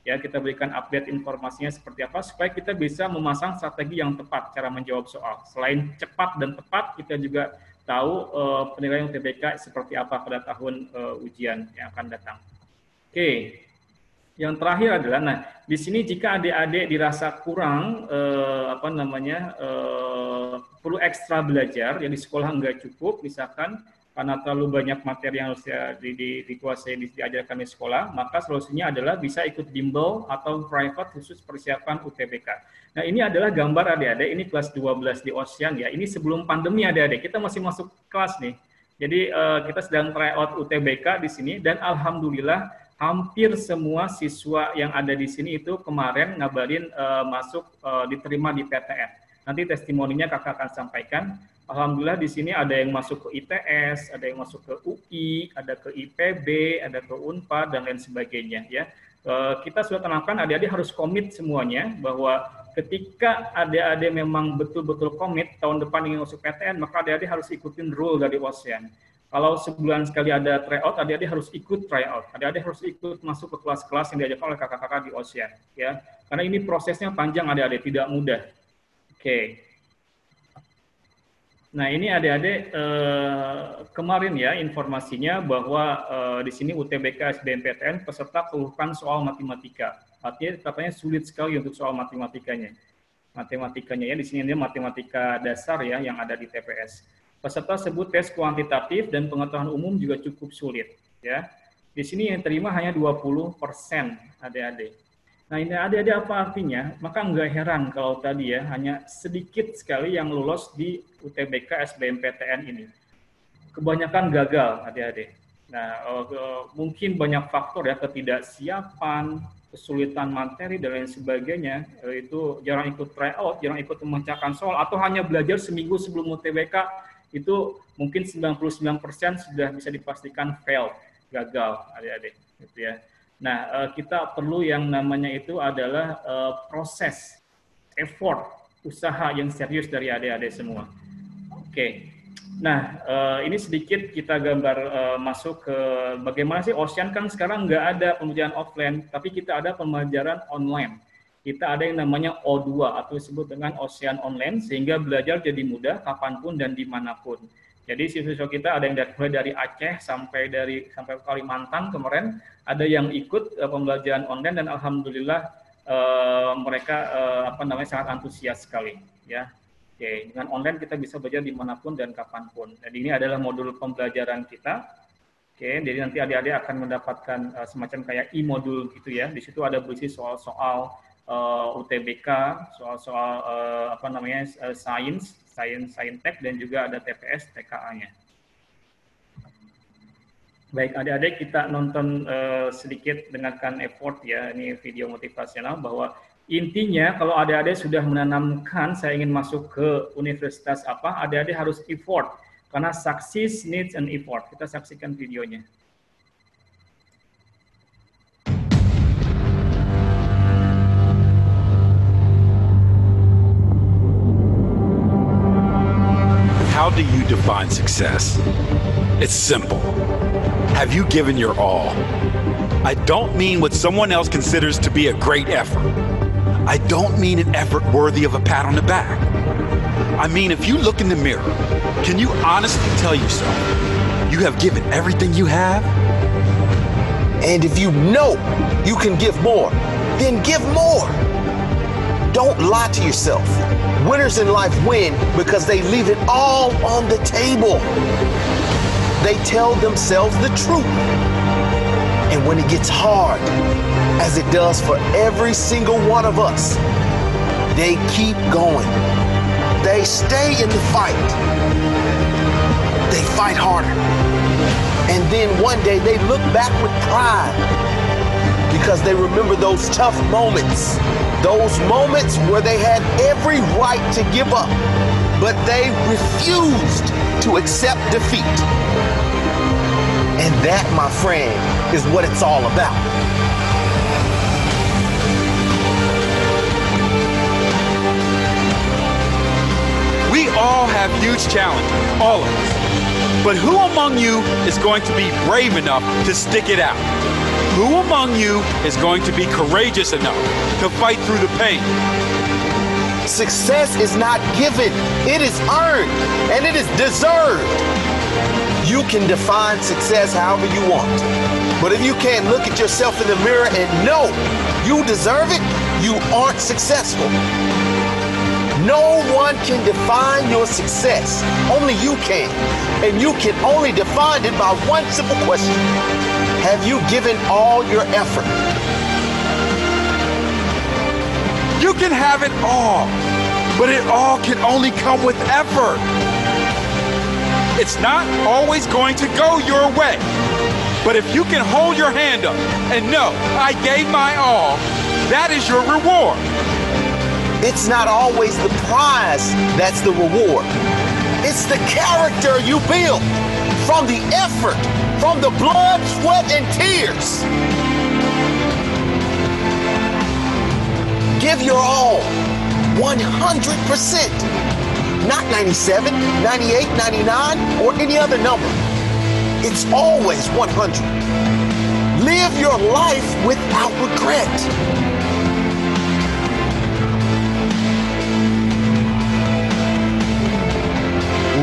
Ya, kita berikan update informasinya seperti apa supaya kita bisa memasang strategi yang tepat cara menjawab soal. Selain cepat dan tepat, kita juga tahu penilaian UTBK seperti apa pada tahun ujian yang akan datang. Oke. Yang terakhir adalah, di sini jika adik-adik dirasa kurang, perlu ekstra belajar, yang di sekolah enggak cukup, misalkan karena terlalu banyak materi yang harus dikuasai, diajarkan di sekolah, maka solusinya adalah bisa ikut bimbel atau private khusus persiapan UTBK. Nah, ini adalah gambar adik-adik, ini kelas 12 di Ocean ya, ini sebelum pandemi adik-adik, kita masih masuk kelas nih. Jadi kita sedang tryout UTBK di sini, dan alhamdulillah, hampir semua siswa yang ada di sini itu kemarin ngabarin masuk diterima di PTN. Nanti testimoninya kakak akan sampaikan. Alhamdulillah di sini ada yang masuk ke ITS, ada yang masuk ke UI, ada ke IPB, ada ke Unpad dan lain sebagainya. Ya, kita sudah tanamkan adik-adik harus komit semuanya bahwa ketika adik-adik memang betul-betul komit tahun depan ingin masuk PTN, maka adik-adik harus ikutin rule dari Ocean. Kalau sebulan sekali ada tryout, adik-adik harus ikut tryout. Adik-adik harus ikut masuk ke kelas-kelas yang diajarkan oleh kakak-kakak di Ocean. Ya, karena ini prosesnya panjang adik-adik, tidak mudah. Oke. Nah, ini adik-adik kemarin ya informasinya bahwa di sini UTBK SBMPTN peserta keluhkan soal matematika. Artinya katanya sulit sekali untuk soal matematikanya. Matematikanya ya, di sini dia matematika dasar ya yang ada di TPS. Peserta sebut tes kuantitatif dan pengetahuan umum juga cukup sulit. Ya, di sini yang terima hanya 20% adik-adik. Nah, ini adik-adik apa artinya? Maka nggak heran kalau tadi ya hanya sedikit sekali yang lolos di UTBK SBMPTN ini. Kebanyakan gagal adik-adik. Nah, mungkin banyak faktor ya, ketidaksiapan, kesulitan materi dan lain sebagainya. Itu jarang ikut tryout, jarang ikut memecahkan soal, atau hanya belajar seminggu sebelum UTBK. Itu mungkin 99% sudah bisa dipastikan fail, gagal adik-adik, gitu ya. Nah, kita perlu yang namanya itu adalah proses, effort, usaha yang serius dari adik-adik semua. Oke. Nah, ini sedikit kita gambar masuk ke bagaimana sih Ocean kan sekarang nggak ada pembelajaran offline, tapi kita ada pembelajaran online. Kita ada yang namanya O2 atau disebut dengan Ocean Online, sehingga belajar jadi mudah kapanpun dan dimanapun. Jadi siswa-siswa kita ada yang mulai dari Aceh sampai Kalimantan kemarin, ada yang ikut pembelajaran online dan alhamdulillah mereka sangat antusias sekali ya. Oke, dengan online kita bisa belajar dimanapun dan kapanpun. Jadi ini adalah modul pembelajaran kita. Oke, jadi nanti adik-adik akan mendapatkan semacam kayak e-modul gitu ya. Di situ ada berisi soal-soal UTBK, soal-soal saintek dan juga ada TPS TKA-nya. Baik, adik-adik kita nonton sedikit dengarkan effort ya, ini video motivasional bahwa intinya kalau adik-adik sudah menanamkan saya ingin masuk ke universitas apa, adik-adik harus effort karena success needs an effort. Kita saksikan videonya. How do you define success? It's simple. Have you given your all? I don't mean what someone else considers to be a great effort. I don't mean an effort worthy of a pat on the back. I mean, if you look in the mirror, can you honestly tell yourself you have given everything you have? And if you know you can give more, then give more. Don't lie to yourself. Winners in life win because they leave it all on the table. They tell themselves the truth. And when it gets hard, as it does for every single one of us, they keep going. They stay in the fight. They fight harder. And then one day they look back with pride because they remember those tough moments, those moments where they had every right to give up, but they refused to accept defeat. And that, my friend, is what it's all about. We all have huge challenges, all of us. But who among you is going to be brave enough to stick it out? Who among you is going to be courageous enough to fight through the pain? Success is not given, it is earned, and it is deserved. You can define success however you want. But if you can't look at yourself in the mirror and know you deserve it, you aren't successful. No one can define your success. Only you can. And you can only define it by one simple question. Have you given all your effort? You can have it all, but it all can only come with effort. It's not always going to go your way. But if you can hold your hand up and know, I gave my all, that is your reward. It's not always the prize that's the reward. It's the character you build from the effort, from the blood, sweat, and tears. Give your all, 100%. Not 97, 98, 99, or any other number. It's always 100. Live your life without regret.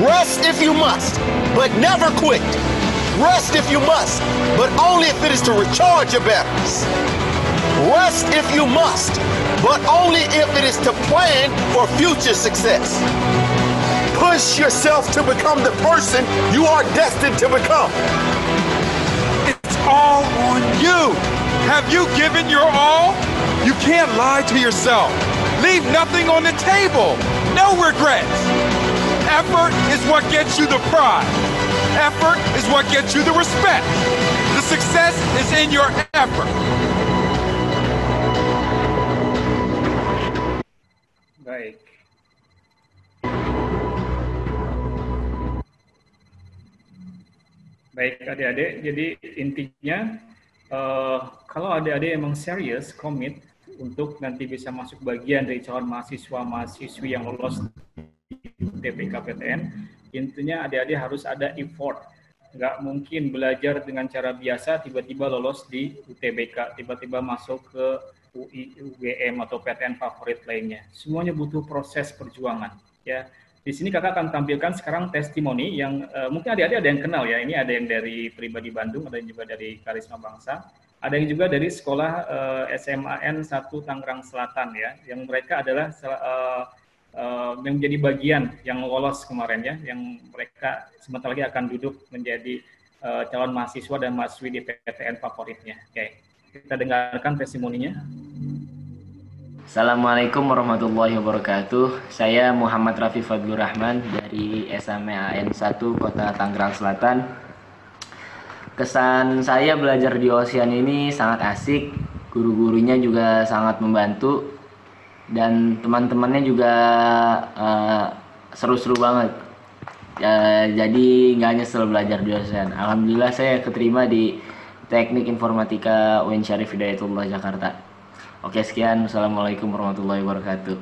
Rest if you must, but never quit. Rest if you must, but only if it is to recharge your batteries. Rest if you must, but only if it is to plan for future success. Push yourself to become the person you are destined to become. It's all on you. Have you given your all? You can't lie to yourself. Leave nothing on the table. No regrets. Effort is what gets you the prize. Effort is what gets you the respect. The success is in your effort. Baik. Baik adik-adik, jadi intinya kalau adik-adik emang serius, komit untuk nanti bisa masuk bagian dari calon mahasiswa-mahasiswi yang lolos UTBK PTN, intinya adik-adik harus ada effort. Nggak mungkin belajar dengan cara biasa tiba-tiba lolos di UTBK, tiba-tiba masuk ke UI, UGM atau PTN favorit lainnya. Semuanya butuh proses perjuangan. Ya, di sini kakak akan tampilkan sekarang testimoni yang mungkin adik-adik ada yang kenal ya. Ini ada yang dari Pribadi Bandung, ada yang juga dari Karisma Bangsa, ada yang juga dari sekolah SMAN 1 Tangerang Selatan ya. Yang mereka adalah yang menjadi bagian yang lolos kemarin ya, yang mereka sebentar lagi akan duduk menjadi calon mahasiswa dan mahasiswi di PTN favoritnya. Oke, kita dengarkan testimoninya. Assalamualaikum warahmatullahi wabarakatuh. Saya Muhammad Rafi Fadlur Rahman dari SMAN 1 Kota Tangerang Selatan. Kesan saya belajar di Ocean ini sangat asik, guru-gurunya juga sangat membantu, dan teman-temannya juga seru-seru banget. Jadi nggak nyesel belajar di Ocean. Alhamdulillah saya keterima di Teknik Informatika UIN Syarif Hidayatullah Jakarta. Oke, sekian. Assalamualaikum warahmatullahi wabarakatuh.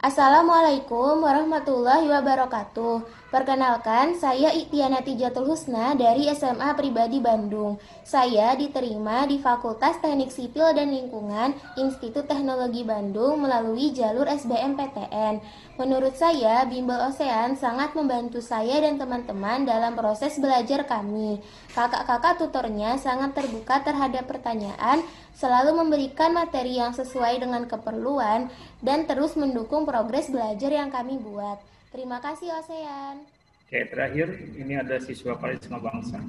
Assalamualaikum warahmatullahi wabarakatuh. Perkenalkan, saya Iktiana Tijatul Husna dari SMA Pribadi Bandung. Saya diterima di Fakultas Teknik Sipil dan Lingkungan Institut Teknologi Bandung melalui jalur SBMPTN. Menurut saya, Bimbel Ocean sangat membantu saya dan teman-teman dalam proses belajar kami. Kakak-kakak tutornya sangat terbuka terhadap pertanyaan, selalu memberikan materi yang sesuai dengan keperluan, dan terus mendukung progres belajar yang kami buat. Terima kasih Ocean. Oke, terakhir ini ada siswa Karisma Bangsa.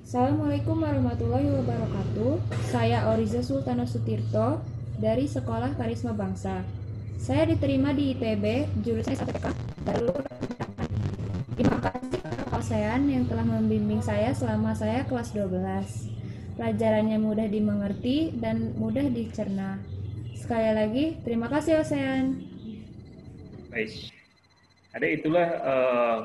Assalamualaikum warahmatullahi wabarakatuh. Saya Oriza Sultana Sutirto dari Sekolah Karisma Bangsa. Saya diterima di ITB, jurusan SAPK. Terima kasih Kak Ocean yang telah membimbing saya selama saya kelas 12. Pelajarannya mudah dimengerti dan mudah dicerna. Sekali lagi, terima kasih Ocean. Baik. Ada itulah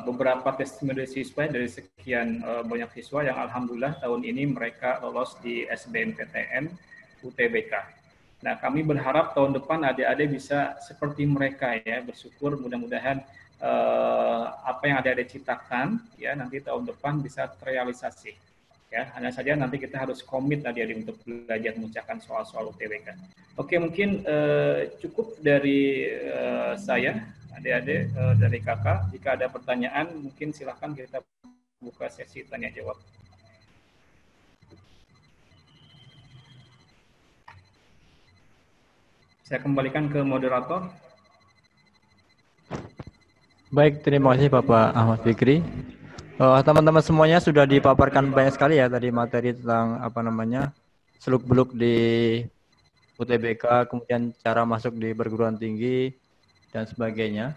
beberapa testimoni siswa dari sekian banyak siswa yang alhamdulillah tahun ini mereka lolos di SBMPTN UTBK. Nah, kami berharap tahun depan adik-adik bisa seperti mereka ya, bersyukur mudah-mudahan apa yang adik-adik ciptakan ya nanti tahun depan bisa terrealisasi. Ya, hanya saja nanti kita harus komit adik-adik untuk belajar mengucapkan soal-soal UTBK. Oke, mungkin cukup dari saya, adik-adik dari kakak. Jika ada pertanyaan, mungkin silahkan kita buka sesi tanya jawab. Saya kembalikan ke moderator. Baik, terima kasih Bapak Ahmad Fikri. Teman-teman semuanya sudah dipaparkan banyak sekali ya tadi materi tentang seluk-beluk di UTBK, kemudian cara masuk di perguruan tinggi dan sebagainya.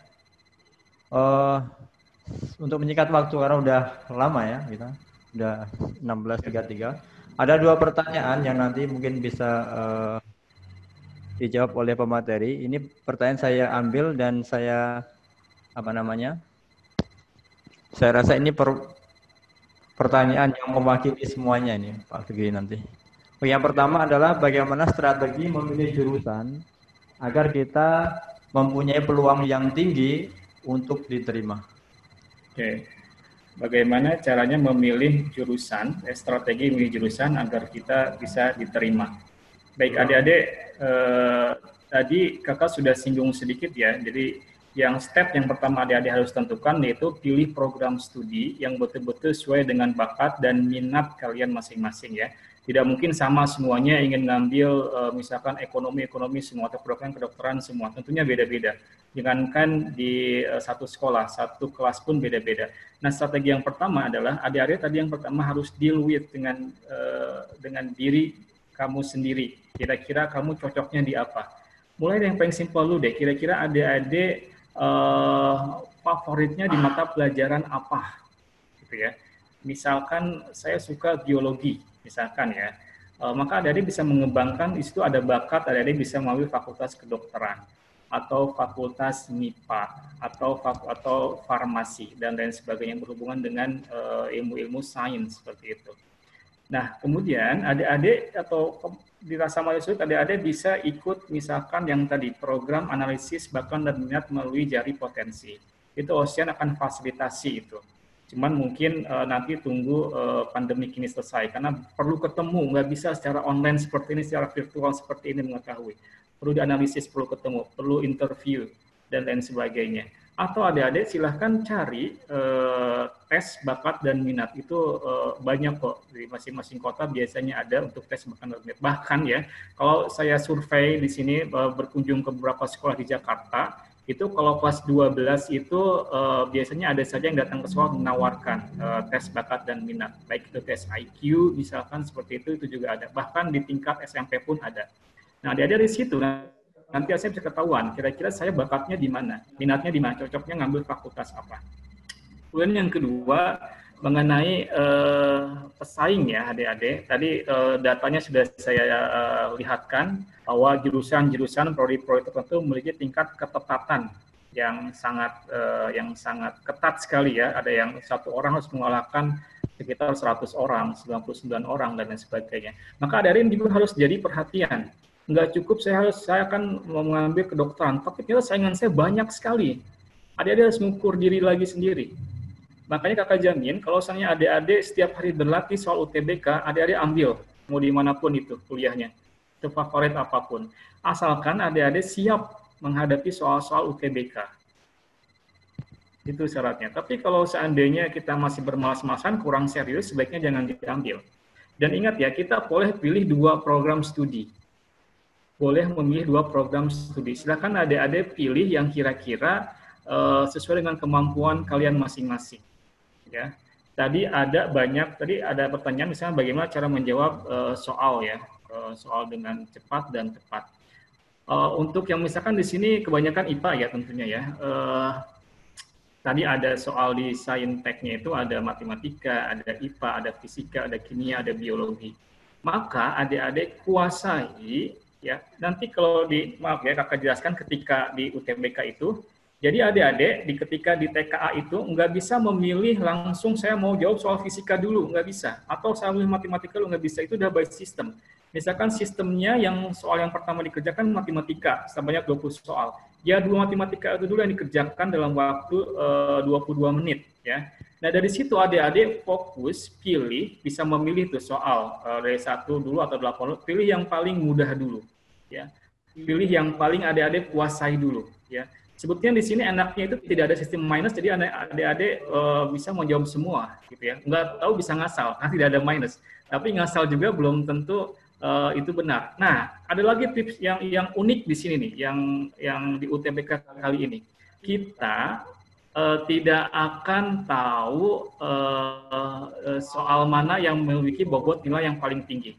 Untuk menyingkat waktu karena udah lama ya kita, udah 16.33. Ada 2 pertanyaan yang nanti mungkin bisa dijawab oleh pemateri. Ini pertanyaan saya ambil dan saya saya rasa ini pertanyaan yang mewakili semuanya ini Pak Fikri nanti. Yang pertama adalah bagaimana strategi memilih jurusan agar kita mempunyai peluang yang tinggi untuk diterima. Oke. Bagaimana caranya memilih jurusan, strategi memilih jurusan agar kita bisa diterima. Baik adik-adik, tadi kakak sudah singgung sedikit ya, jadi yang step yang pertama adik-adik harus tentukan yaitu pilih program studi yang betul-betul sesuai dengan bakat dan minat kalian masing-masing ya. Tidak mungkin sama semuanya ingin ngambil misalkan ekonomi semua atau kedokteran semua, tentunya beda-beda. Jangankan di satu sekolah, satu kelas pun beda-beda. Nah, strategi yang pertama adalah adik-adik tadi yang pertama harus deal with dengan diri kamu sendiri. Kira-kira kamu cocoknya di apa? Mulai dari yang paling simpel dulu deh, kira-kira adik-adik favoritnya di mata pelajaran apa, gitu ya. Misalkan saya suka biologi, misalkan ya, maka adik-adik bisa mengembangkan di situ ada bakat, adik-adik bisa melalui fakultas kedokteran atau fakultas MIPA atau farmasi dan lain sebagainya yang berhubungan dengan ilmu-ilmu sains seperti itu. Nah, kemudian adik-adik atau dirasa malu sulit, adik-adik bisa ikut misalkan yang tadi program analisis bakat dan minat melalui jari potensi. Itu Ocean akan fasilitasi itu. Cuman mungkin nanti tunggu pandemi ini selesai karena perlu ketemu, nggak bisa secara online seperti ini, secara virtual seperti ini mengetahui. Perlu dianalisis, perlu ketemu, perlu interview dan lain sebagainya. Atau adik-adik silahkan cari tes bakat dan minat itu banyak kok di masing-masing kota biasanya ada untuk tes bakat dan minat. Bahkan ya kalau saya survei di sini berkunjung ke beberapa sekolah di Jakarta itu kalau kelas 12 itu biasanya ada saja yang datang ke sekolah menawarkan tes bakat dan minat, baik itu tes IQ misalkan seperti itu juga ada. Bahkan di tingkat SMP pun ada. Nah dari situ nanti saya bisa ketahuan kira-kira saya bakatnya di mana, minatnya di mana, cocoknya ngambil fakultas apa. Kemudian yang kedua mengenai pesaing ya adik-adik. Tadi datanya sudah saya lihatkan bahwa jurusan-jurusan prodi-prodi tertentu memiliki tingkat ketepatan yang sangat ketat sekali ya. Ada yang satu orang harus mengalahkan sekitar 100 orang, 99 orang dan lain sebagainya. Maka adik-adik juga harus jadi perhatian. nggak cukup saya akan mengambil kedokteran, tapi ternyata saingan saya banyak sekali. Adik-adik harus mengukur diri lagi sendiri. Makanya kakak jamin, kalau misalnya adik-adik setiap hari berlatih soal UTBK, adik-adik ambil, mau dimanapun itu kuliahnya, favorit apapun. Asalkan adik-adik siap menghadapi soal-soal UTBK. Itu syaratnya. Tapi kalau seandainya kita masih bermalas-malasan, kurang serius, sebaiknya jangan diambil. Dan ingat ya, kita boleh pilih 2 program studi. Boleh memilih 2 program studi. Silakan adik-adik pilih yang kira-kira sesuai dengan kemampuan kalian masing-masing. Ya. Tadi ada pertanyaan misalnya bagaimana cara menjawab soal ya, soal dengan cepat dan tepat. Untuk yang misalkan di sini kebanyakan IPA ya tentunya ya. Tadi ada soal di sainteknya itu ada matematika, ada IPA, ada fisika, ada kimia, ada biologi. Maka adik-adik kuasai ya. Nanti kalau maaf ya kakak jelaskan ketika di UTBK itu, jadi adik-adik ketika di TKA itu nggak bisa memilih langsung saya mau jawab soal fisika dulu, nggak bisa. Atau saya milih matematika dulu, nggak bisa. Itu udah by system. Misalkan sistemnya yang soal yang pertama dikerjakan matematika, sebanyak 20 soal. Ya 2 matematika itu dulu yang dikerjakan dalam waktu 22 menit. Ya. Nah dari situ adik-adik fokus, pilih, bisa memilih tuh soal dari 1 dulu atau 8, pilih yang paling mudah dulu. Ya. Pilih yang paling adik-adik kuasai dulu. Ya. Sebetulnya di sini enaknya itu tidak ada sistem minus, jadi adik-adik bisa menjawab semua, gitu ya. Nggak tahu bisa ngasal, karena tidak ada minus. Tapi ngasal juga belum tentu itu benar. Nah, ada lagi tips yang unik di sini nih, yang di UTBK kali ini. Kita tidak akan tahu soal mana yang memiliki bobot nilai yang paling tinggi.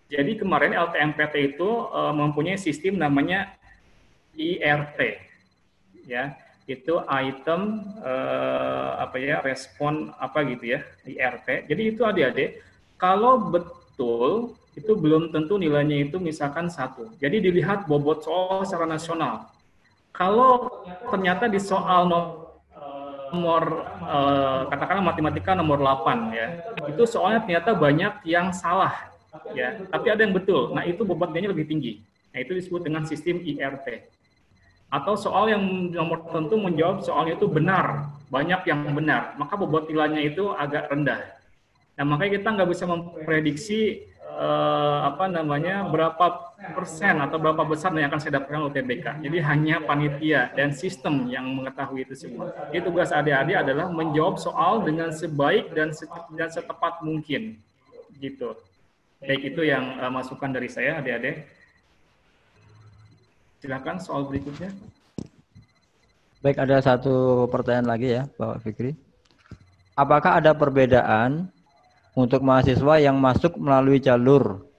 Jadi kemarin LTMPT itu mempunyai sistem namanya IRT. Ya, itu item respon gitu ya, IRT. Jadi itu adik-adik, kalau betul itu belum tentu nilainya itu misalkan 1. Jadi dilihat bobot soal secara nasional. Kalau ternyata di soal nomor katakanlah matematika nomor 8 ya, itu soalnya ternyata banyak yang salah ya, tapi ada yang betul. Nah, itu bobot nilainya lebih tinggi. Nah, itu disebut dengan sistem IRT. Atau soal yang nomor tertentu menjawab soalnya itu benar, banyak yang benar, maka bobot nilainya itu agak rendah. Nah, makanya kita nggak bisa memprediksi berapa persen atau berapa besar yang akan saya dapatkan UTBK. Jadi hanya panitia dan sistem yang mengetahui itu semua. Jadi tugas adik-adik adalah menjawab soal dengan sebaik dan setepat mungkin. Gitu. Baik, itu yang masukan dari saya adik-adik. Silakan soal berikutnya. Baik, ada satu pertanyaan lagi ya, Bapak Fikri. Apakah ada perbedaan untuk mahasiswa yang masuk melalui jalur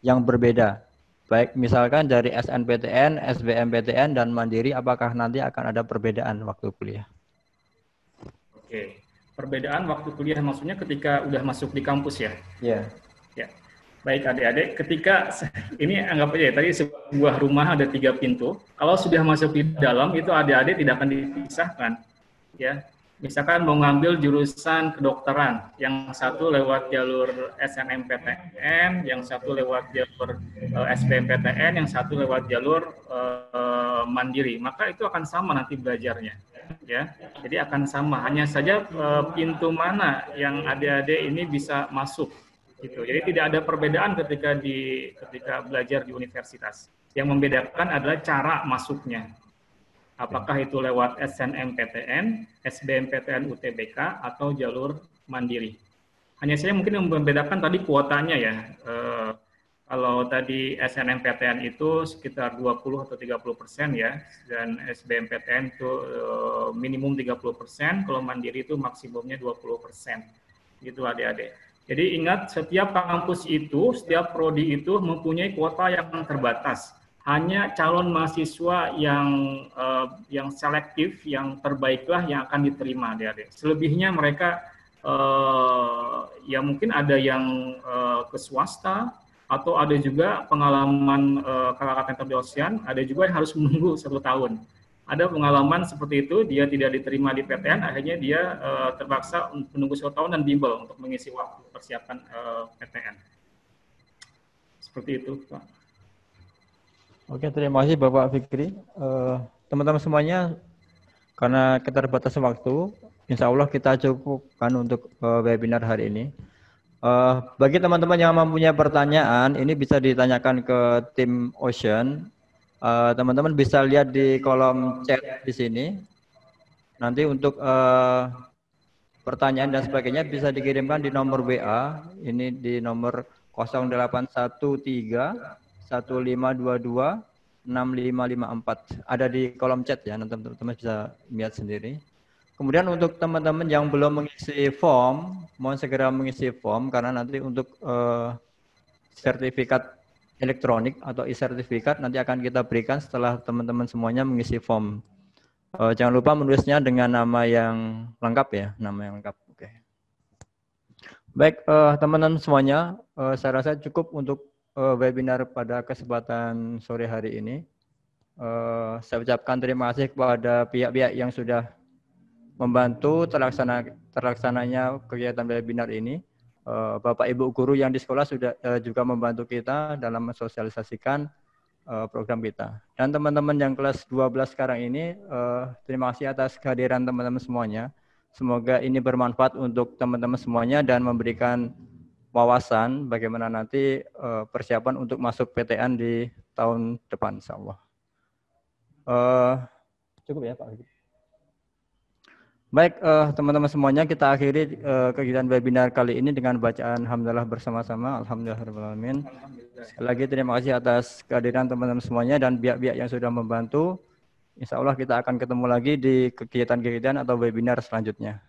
yang berbeda? Baik misalkan dari SNPTN, SBMPTN, dan Mandiri, apakah nanti akan ada perbedaan waktu kuliah? Oke, perbedaan waktu kuliah maksudnya ketika udah masuk di kampus ya? Iya. Ya. Baik adik-adik, ketika ini anggap aja ya, tadi sebuah rumah ada 3 pintu. Kalau sudah masuk di dalam itu adik-adik tidak akan dipisahkan, ya. Misalkan mau ngambil jurusan kedokteran, yang satu lewat jalur SNMPTN, yang satu lewat jalur SBMPTN, yang satu lewat jalur Mandiri, maka itu akan sama nanti belajarnya, ya. Jadi akan sama, hanya saja pintu mana yang adik-adik ini bisa masuk. Gitu. Jadi tidak ada perbedaan ketika belajar di universitas. Yang membedakan adalah cara masuknya. Apakah itu lewat SNMPTN, SBMPTN UTBK, atau jalur Mandiri. Hanya saja mungkin yang membedakan tadi kuotanya ya. Kalau tadi SNMPTN itu sekitar 20 atau 30% ya, dan SBMPTN itu minimum 30%, kalau Mandiri itu maksimumnya 20%. Gitu adik-adik. Jadi ingat, setiap kampus itu, setiap prodi itu mempunyai kuota yang terbatas. Hanya calon mahasiswa yang selektif, yang terbaiklah yang akan diterima, adik-adik. Selebihnya mereka ya mungkin ada yang ke swasta, atau ada juga pengalaman kakak dosen, ada juga yang harus menunggu 1 tahun. Ada pengalaman seperti itu, dia tidak diterima di PTN, akhirnya dia terpaksa menunggu 1 tahun dan bimbel untuk mengisi waktu persiapan PTN. Seperti itu, Pak. Oke, terima kasih Bapak Fikri. Teman-teman semuanya, karena keterbatasan waktu, insya Allah kita cukupkan untuk webinar hari ini. Bagi teman-teman yang mempunyai pertanyaan, ini bisa ditanyakan ke tim Ocean. Teman-teman bisa lihat di kolom chat di sini. Nanti untuk pertanyaan dan sebagainya bisa dikirimkan di nomor WA. Ini di nomor 0813 1522 6554. Ada di kolom chat ya, nanti teman-teman bisa lihat sendiri. Kemudian untuk teman-teman yang belum mengisi form, mohon segera mengisi form karena nanti untuk sertifikat elektronik atau e-sertifikat nanti akan kita berikan setelah teman-teman semuanya mengisi form. Jangan lupa menulisnya dengan nama yang lengkap ya, nama yang lengkap. Oke. Baik, teman-teman semuanya, saya rasa cukup untuk webinar pada kesempatan sore hari ini. Saya ucapkan terima kasih kepada pihak-pihak yang sudah membantu terlaksananya kegiatan webinar ini. Bapak Ibu guru yang di sekolah sudah juga membantu kita dalam mensosialisasikan program kita. Dan teman-teman yang kelas 12 sekarang ini, terima kasih atas kehadiran teman-teman semuanya. Semoga ini bermanfaat untuk teman-teman semuanya dan memberikan wawasan bagaimana nanti persiapan untuk masuk PTN di tahun depan, insyaallah. Cukup ya Pak. Baik, teman-teman semuanya, kita akhiri kegiatan webinar kali ini dengan bacaan Alhamdulillah bersama-sama. Alhamdulillahirrahmanirrahim. Sekali lagi terima kasih atas kehadiran teman-teman semuanya dan pihak-pihak yang sudah membantu. Insya Allah kita akan ketemu lagi di kegiatan-kegiatan atau webinar selanjutnya.